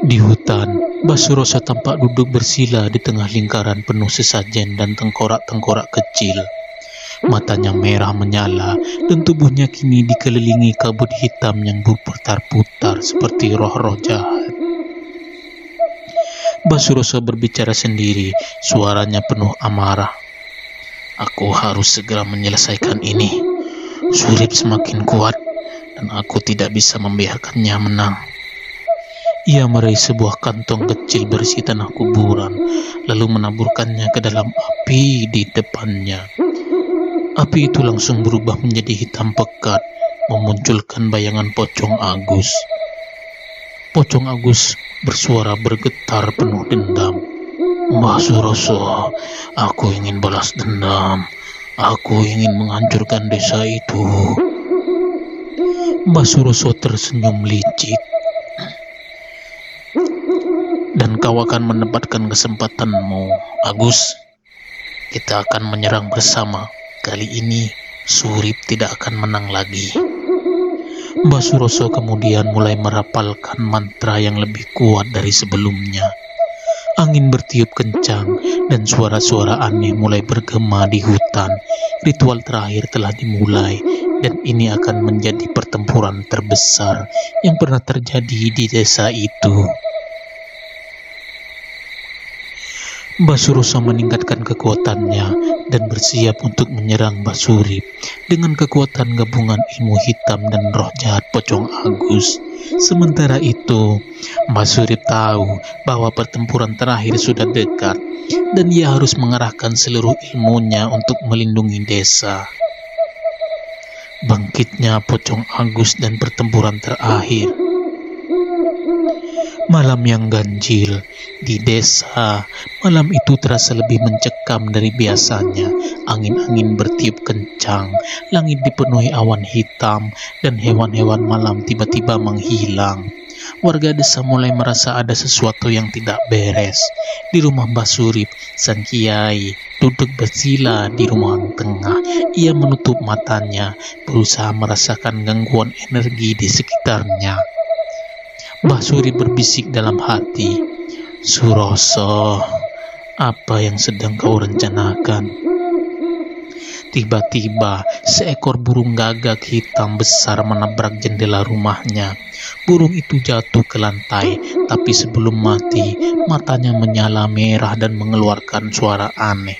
Di hutan, Mbah Suroso tampak duduk bersila di tengah lingkaran penuh sesajen dan tengkorak-tengkorak kecil. Matanya merah menyala dan tubuhnya kini dikelilingi kabut hitam yang berputar-putar seperti roh-roh jahat. Mbah Suroso berbicara sendiri, suaranya penuh amarah. "Aku harus segera menyelesaikan ini. Surip semakin kuat dan aku tidak bisa membiarkannya menang." Ia meraih sebuah kantong kecil berisi tanah kuburan, lalu menaburkannya ke dalam api di depannya. Api itu langsung berubah menjadi hitam pekat, memunculkan bayangan Pocong Agus. Pocong Agus bersuara bergetar penuh dendam. "Mbah Suroso, aku ingin balas dendam. Aku ingin menghancurkan desa itu." Mbah Suroso tersenyum licik. "Dan kau akan mendapatkan kesempatanmu, Agus. Kita akan menyerang bersama. Kali ini Surip tidak akan menang lagi." Mbah Suroso kemudian mulai merapalkan mantra yang lebih kuat dari sebelumnya. Angin bertiup kencang dan suara-suara aneh mulai bergema di hutan. Ritual terakhir telah dimulai dan ini akan menjadi pertempuran terbesar yang pernah terjadi di desa itu. Mbah Suroso meningkatkan kekuatannya dan bersiap untuk menyerang Mbah Surip dengan kekuatan gabungan ilmu hitam dan roh jahat Pocong Agus. Sementara itu, Mbah Surip tahu bahwa pertempuran terakhir sudah dekat dan ia harus mengerahkan seluruh ilmunya untuk melindungi desa. Bangkitnya Pocong Agus dan pertempuran terakhir. Malam yang ganjil di desa, malam itu terasa lebih mencekam dari biasanya. Angin-angin bertiup kencang, langit dipenuhi awan hitam, dan hewan-hewan malam tiba-tiba menghilang. Warga desa mulai merasa ada sesuatu yang tidak beres. Di rumah Mbah Surip, sang kiai duduk bersila di ruangan tengah. Ia menutup matanya, berusaha merasakan gangguan energi di sekitarnya. Mbah Surip berbisik dalam hati, "Suroso, apa yang sedang kau rencanakan?" Tiba-tiba, seekor burung gagak hitam besar menabrak jendela rumahnya. Burung itu jatuh ke lantai, tapi sebelum mati, matanya menyala merah dan mengeluarkan suara aneh.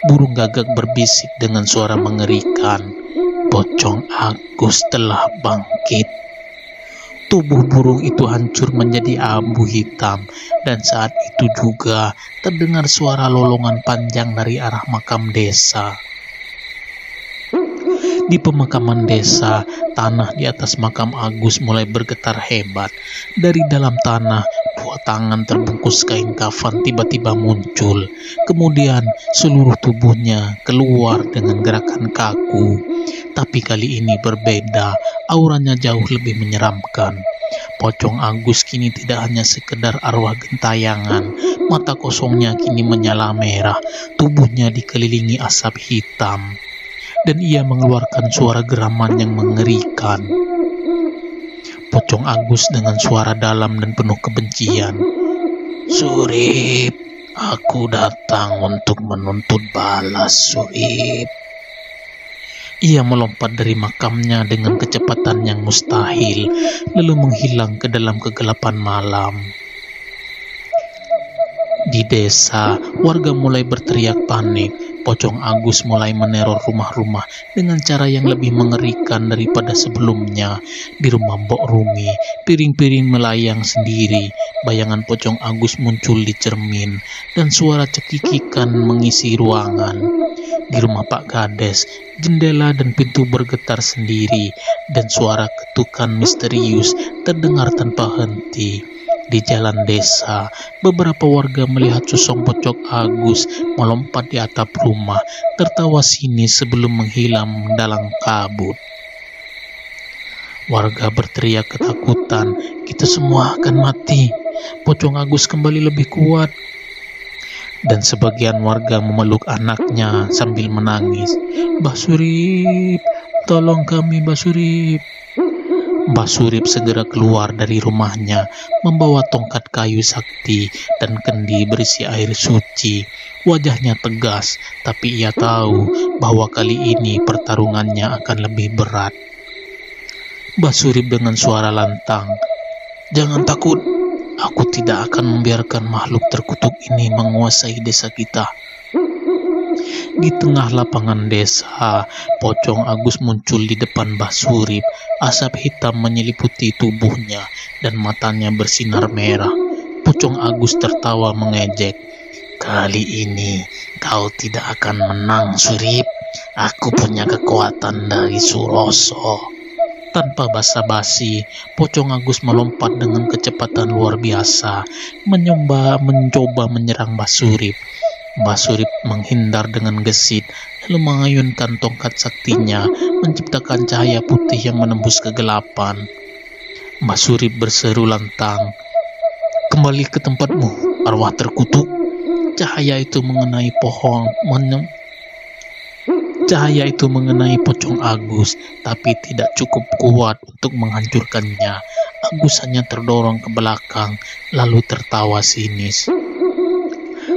Burung gagak berbisik dengan suara mengerikan, "Pocong Agus telah bangkit." Tubuh burung itu hancur menjadi abu hitam, dan saat itu juga terdengar suara lolongan panjang dari arah makam desa. Di pemakaman desa, tanah di atas makam Agus mulai bergetar hebat. Dari dalam tanah, dua tangan terbungkus kain kafan tiba-tiba muncul. Kemudian seluruh tubuhnya keluar dengan gerakan kaku. Tapi kali ini berbeda, auranya jauh lebih menyeramkan. Pocong Agus kini tidak hanya sekedar arwah gentayangan, mata kosongnya kini menyala merah, tubuhnya dikelilingi asap hitam, dan ia mengeluarkan suara geraman yang mengerikan. Pocong Agus dengan suara dalam dan penuh kebencian, "Surip, aku datang untuk menuntut balas, Surip." Ia melompat dari makamnya dengan kecepatan yang mustahil, lalu menghilang ke dalam kegelapan malam. Di desa, warga mulai berteriak panik. Pocong Agus mulai meneror rumah-rumah dengan cara yang lebih mengerikan daripada sebelumnya. Di rumah Mbok Rumi, piring-piring melayang sendiri, bayangan Pocong Agus muncul di cermin, dan suara cekikikan mengisi ruangan. Di rumah Pak Kades, jendela dan pintu bergetar sendiri, dan suara ketukan misterius terdengar tanpa henti. Di jalan desa, beberapa warga melihat sosok Pocong Agus melompat di atap rumah, tertawa sinis sebelum menghilang dalam kabut. Warga berteriak ketakutan, "Kita semua akan mati. Pocong Agus kembali lebih kuat." Dan sebagian warga memeluk anaknya sambil menangis. "Mbah Surip, tolong kami Mbah Surip." Mbah Surip segera keluar dari rumahnya, membawa tongkat kayu sakti dan kendi berisi air suci. Wajahnya tegas, tapi ia tahu bahwa kali ini pertarungannya akan lebih berat. Mbah Surip dengan suara lantang, "Jangan takut, aku tidak akan membiarkan makhluk terkutuk ini menguasai desa kita." Di tengah lapangan desa, Pocong Agus muncul di depan Mbah Surip. Asap hitam menyeliputi tubuhnya dan matanya bersinar merah. Pocong Agus tertawa mengejek, "Kali ini kau tidak akan menang, Surip. Aku punya kekuatan dari Suroso." Tanpa basa-basi, Pocong Agus melompat dengan kecepatan luar biasa, mencoba menyerang Mbah Surip. Mbah Surip menghindar dengan gesit, lalu mengayunkan tongkat saktinya, menciptakan cahaya putih yang menembus kegelapan. Mbah Surip berseru lantang, "Kembali ke tempatmu, arwah terkutuk." Cahaya itu mengenai Pocong Agus, tapi tidak cukup kuat untuk menghancurkannya. Agus hanya terdorong ke belakang, lalu tertawa sinis.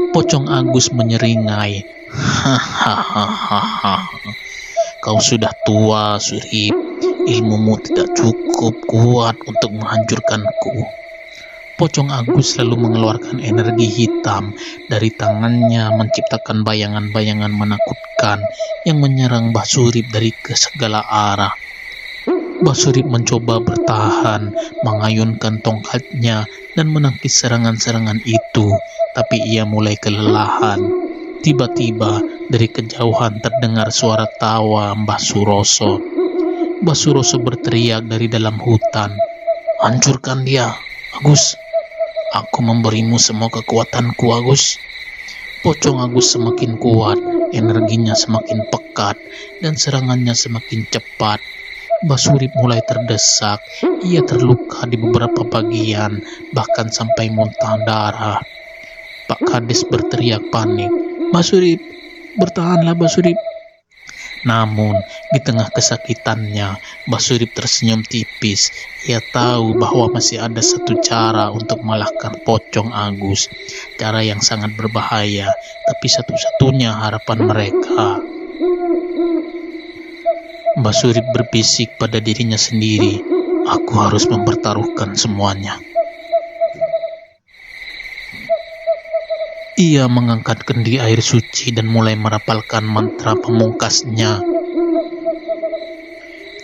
Pocong Agus menyeringai, "Hahaha, kau sudah tua, Surip. Ilmumu tidak cukup kuat untuk menghancurkanku." Pocong Agus lalu mengeluarkan energi hitam dari tangannya, menciptakan bayangan-bayangan menakutkan yang menyerang Mbah Surip dari ke segala arah. Mbah Surip mencoba bertahan, mengayunkan tongkatnya dan menangkis serangan-serangan itu, tapi ia mulai kelelahan. Tiba-tiba dari kejauhan terdengar suara tawa Mbah Suroso. Mbah Suroso berteriak dari dalam hutan, "Hancurkan dia, Agus. Aku memberimu semua kekuatanku, Agus." Pocong Agus semakin kuat, energinya semakin pekat, dan serangannya semakin cepat. Mbah Surip mulai terdesak, ia terluka di beberapa bagian, bahkan sampai muntah darah. Pak Kades berteriak panik, "Mbah Surip, bertahanlah Mbah Surip." Namun, di tengah kesakitannya, Mbah Surip tersenyum tipis. Ia tahu bahwa masih ada satu cara untuk mengalahkan Pocong Agus. Cara yang sangat berbahaya, tapi satu-satunya harapan mereka. Mbah Surip berbisik pada dirinya sendiri, "Aku harus mempertaruhkan semuanya." Ia mengangkat kendi air suci dan mulai merapalkan mantra pamungkasnya.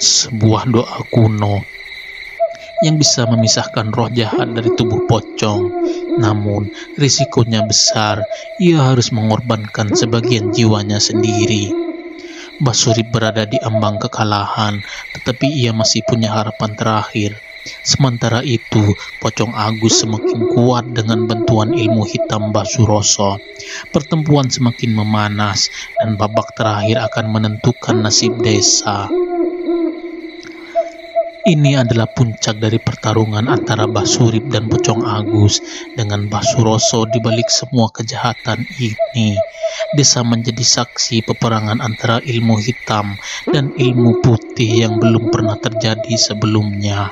Sebuah doa kuno yang bisa memisahkan roh jahat dari tubuh pocong. Namun, risikonya besar. Ia harus mengorbankan sebagian jiwanya sendiri. Mbah Surip berada di ambang kekalahan, tetapi ia masih punya harapan terakhir. Sementara itu, Pocong Agus semakin kuat dengan bantuan ilmu hitam Mbah Suroso. Pertempuran semakin memanas, dan babak terakhir akan menentukan nasib desa. Ini adalah puncak dari pertarungan antara Mbah Surip dan Pocong Agus. Dengan Mbah Suroso di balik semua kejahatan ini, desa menjadi saksi peperangan antara ilmu hitam dan ilmu putih yang belum pernah terjadi sebelumnya.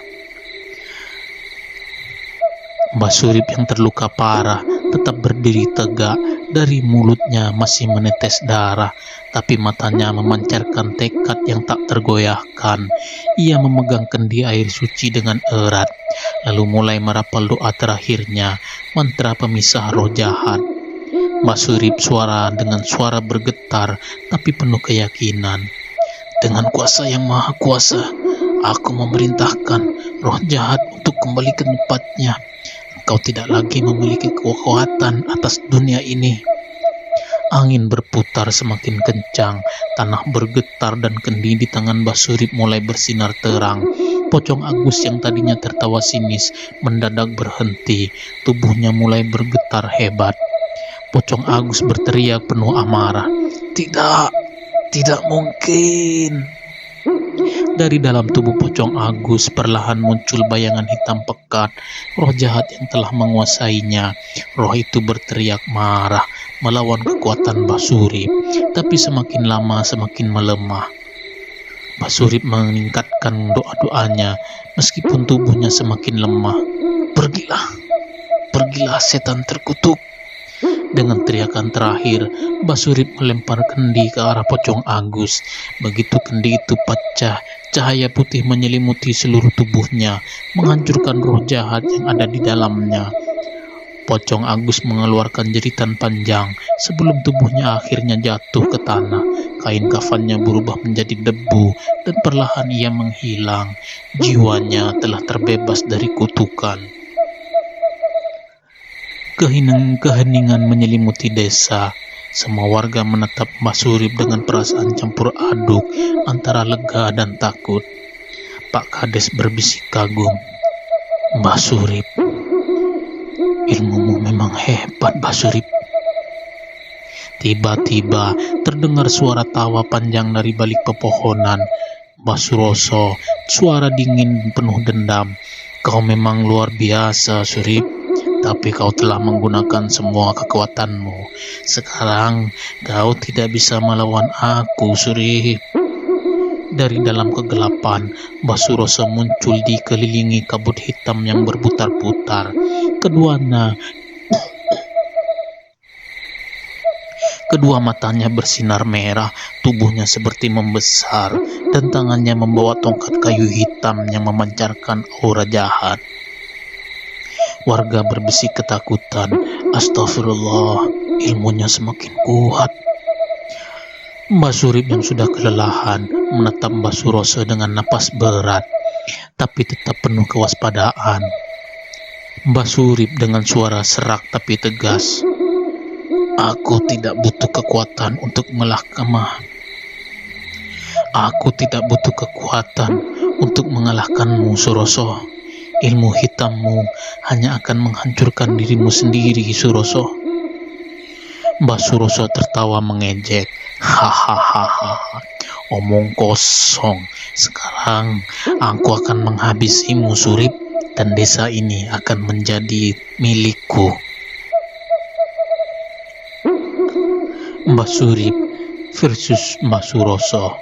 Mbah Surip yang terluka parah tetap berdiri tegak. Dari mulutnya masih menetes darah, tapi matanya memancarkan tekad yang tak tergoyahkan. Ia memegang kendi air suci dengan erat, lalu mulai merapal doa terakhirnya, mantra pemisah roh jahat. Mbak Surip dengan suara bergetar tapi penuh keyakinan. Dengan kuasa yang maha kuasa, aku memerintahkan roh jahat untuk kembali ke tempatnya. Engkau tidak lagi memiliki kekuatan atas dunia ini. Angin berputar semakin kencang, tanah bergetar dan kendi di tangan Mbah Surip mulai bersinar terang. Pocong Agus yang tadinya tertawa sinis mendadak berhenti, tubuhnya mulai bergetar hebat. Pocong Agus berteriak penuh amarah, Tidak mungkin." Dari dalam tubuh Pocong Agus perlahan muncul bayangan hitam pekat, roh jahat yang telah menguasainya. Roh itu berteriak marah melawan kekuatan Mbah Surip, tapi semakin lama semakin melemah. Mbah Surip meningkatkan doa-doanya meskipun tubuhnya semakin lemah. Pergilah setan terkutuk." Dengan teriakan terakhir, Mbah Surip melempar kendi ke arah Pocong Agus. Begitu kendi itu pecah, cahaya putih menyelimuti seluruh tubuhnya, menghancurkan roh jahat yang ada di dalamnya. Pocong Agus mengeluarkan jeritan panjang sebelum tubuhnya akhirnya jatuh ke tanah. Kain kafannya berubah menjadi debu dan perlahan ia menghilang. Jiwanya telah terbebas dari kutukan. Keheningan menyelimuti desa. Semua warga menatap Mbah Surip dengan perasaan campur aduk antara lega dan takut. Pak Kades berbisik kagum, "Mbah Surip, ilmumu memang hebat, Mbah Surip." Tiba-tiba terdengar suara tawa panjang dari balik pepohonan. Mbah Suroso, suara dingin penuh dendam, "Kau memang luar biasa, Surip. Tapi kau telah menggunakan semua kekuatanmu. Sekarang kau tidak bisa melawan aku, Surip." Dari dalam kegelapan, Mbah Suroso muncul dikelilingi kabut hitam yang berputar-putar. Kedua matanya bersinar merah, tubuhnya seperti membesar, dan tangannya membawa tongkat kayu hitam yang memancarkan aura jahat. Warga berbisik ketakutan, "Astagfirullah, ilmunya semakin kuat." Mbah Surip yang sudah kelelahan menatap Mbah Suroso dengan napas berat, tapi tetap penuh kewaspadaan. Mbah Surip dengan suara serak tapi tegas, "Aku tidak butuh kekuatan untuk mengalahkanmu, Suroso. Ilmu hitammu hanya akan menghancurkan dirimu sendiri, Suroso." Mbah Suroso tertawa mengejek, "Hahaha, omong kosong. Sekarang aku akan menghabisimu, Surip, dan desa ini akan menjadi milikku." Mbah Surip versus Mbah Suroso.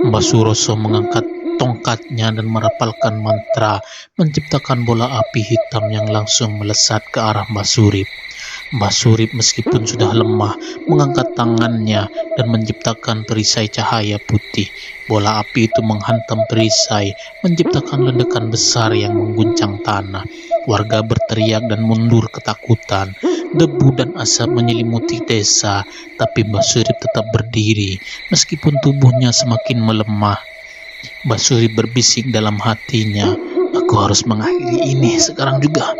Mbah Suroso mengangkat tongkatnya dan merapalkan mantra, menciptakan bola api hitam yang langsung melesat ke arah Mbah Surip. Mbah Surip meskipun sudah lemah, mengangkat tangannya dan menciptakan perisai cahaya putih. Bola api itu menghantam perisai, menciptakan ledakan besar yang mengguncang tanah. Warga berteriak dan mundur ketakutan. Debu dan asap menyelimuti desa, tapi Mbah Surip tetap berdiri, meskipun tubuhnya semakin melemah. Mbah Surip berbisik dalam hatinya, "Aku harus mengakhiri ini sekarang juga."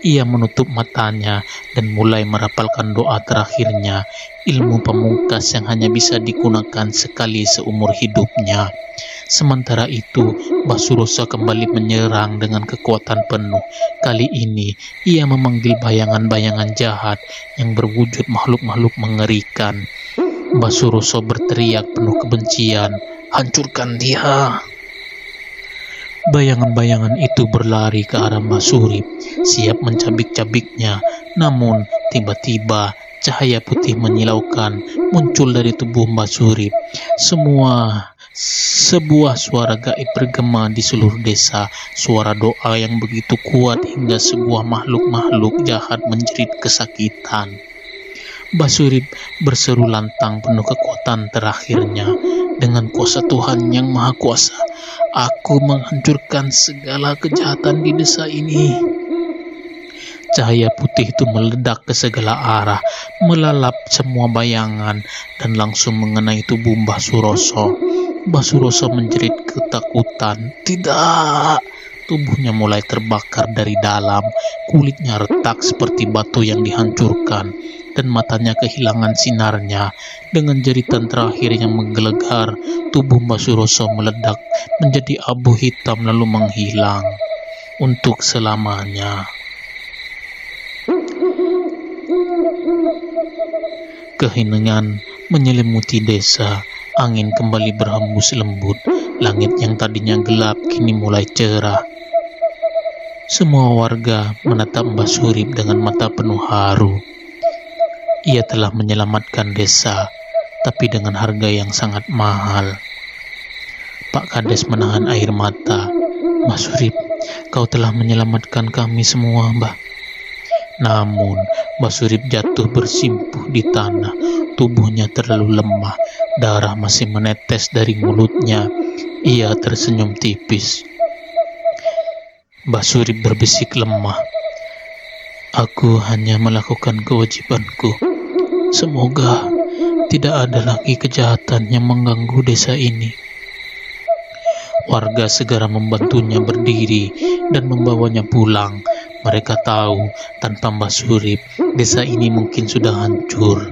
Ia menutup matanya dan mulai merapalkan doa terakhirnya, ilmu pamungkas yang hanya bisa digunakan sekali seumur hidupnya. Sementara itu, Mbah Suroso kembali menyerang dengan kekuatan penuh. Kali ini, ia memanggil bayangan-bayangan jahat yang berwujud makhluk-makhluk mengerikan. Mbah Suroso berteriak penuh kebencian, "Hancurkan dia!" Bayangan-bayangan itu berlari ke arah Mbah Surip, siap mencabik-cabiknya. Namun, tiba-tiba cahaya putih menyilaukan muncul dari tubuh Mbah Surip. Sebuah suara gaib bergema di seluruh desa, suara doa yang begitu kuat hingga sebuah makhluk-makhluk jahat menjerit kesakitan. Mbah Surip berseru lantang penuh kekuatan terakhirnya, "Dengan kuasa Tuhan yang Maha Kuasa, aku menghancurkan segala kejahatan di desa ini." Cahaya putih itu meledak ke segala arah, melalap semua bayangan, dan langsung mengenai tubuh Mbah Suroso. Mbah Suroso menjerit ketakutan. Tidak! Tubuhnya mulai terbakar dari dalam, kulitnya retak seperti batu yang dihancurkan, dan matanya kehilangan sinarnya. Dengan jeritan terakhir yang menggelegar, tubuh Mbah Suroso meledak menjadi abu hitam lalu menghilang untuk selamanya. Keheningan menyelimuti desa, angin kembali berhembus lembut, langit yang tadinya gelap kini mulai cerah. Semua warga menatap Mbah Surip dengan mata penuh haru. Ia telah menyelamatkan desa, tapi dengan harga yang sangat mahal. Pak Kades menahan air mata. Mbah Surip, kau telah menyelamatkan kami semua, Mbah. Namun, Mbah Surip jatuh bersimpuh di tanah. Tubuhnya terlalu lemah, darah masih menetes dari mulutnya. Ia tersenyum tipis. Mbah Surip berbisik lemah. Aku hanya melakukan kewajibanku. Semoga tidak ada lagi kejahatan yang mengganggu desa ini. Warga segera membantunya berdiri dan membawanya pulang. Mereka tahu tanpa Mbah Surip, desa ini mungkin sudah hancur.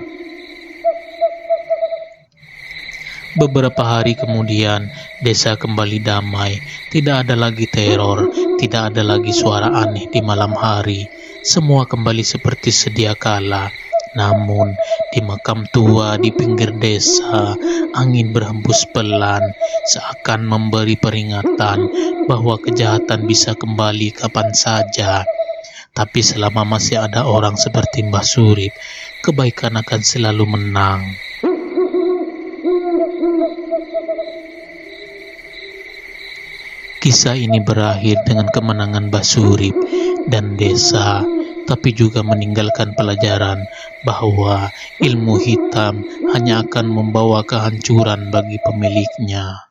Beberapa hari kemudian, desa kembali damai. Tidak ada lagi teror, tidak ada lagi suara aneh di malam hari. Semua kembali seperti sedia kala. Namun, di makam tua di pinggir desa, angin berhembus pelan, seakan memberi peringatan bahwa kejahatan bisa kembali kapan saja. Tapi selama masih ada orang seperti Mbah Surip, kebaikan akan selalu menang. Kisah ini berakhir dengan kemenangan Mbah Surip dan desa, tapi juga meninggalkan pelajaran bahwa ilmu hitam hanya akan membawa kehancuran bagi pemiliknya.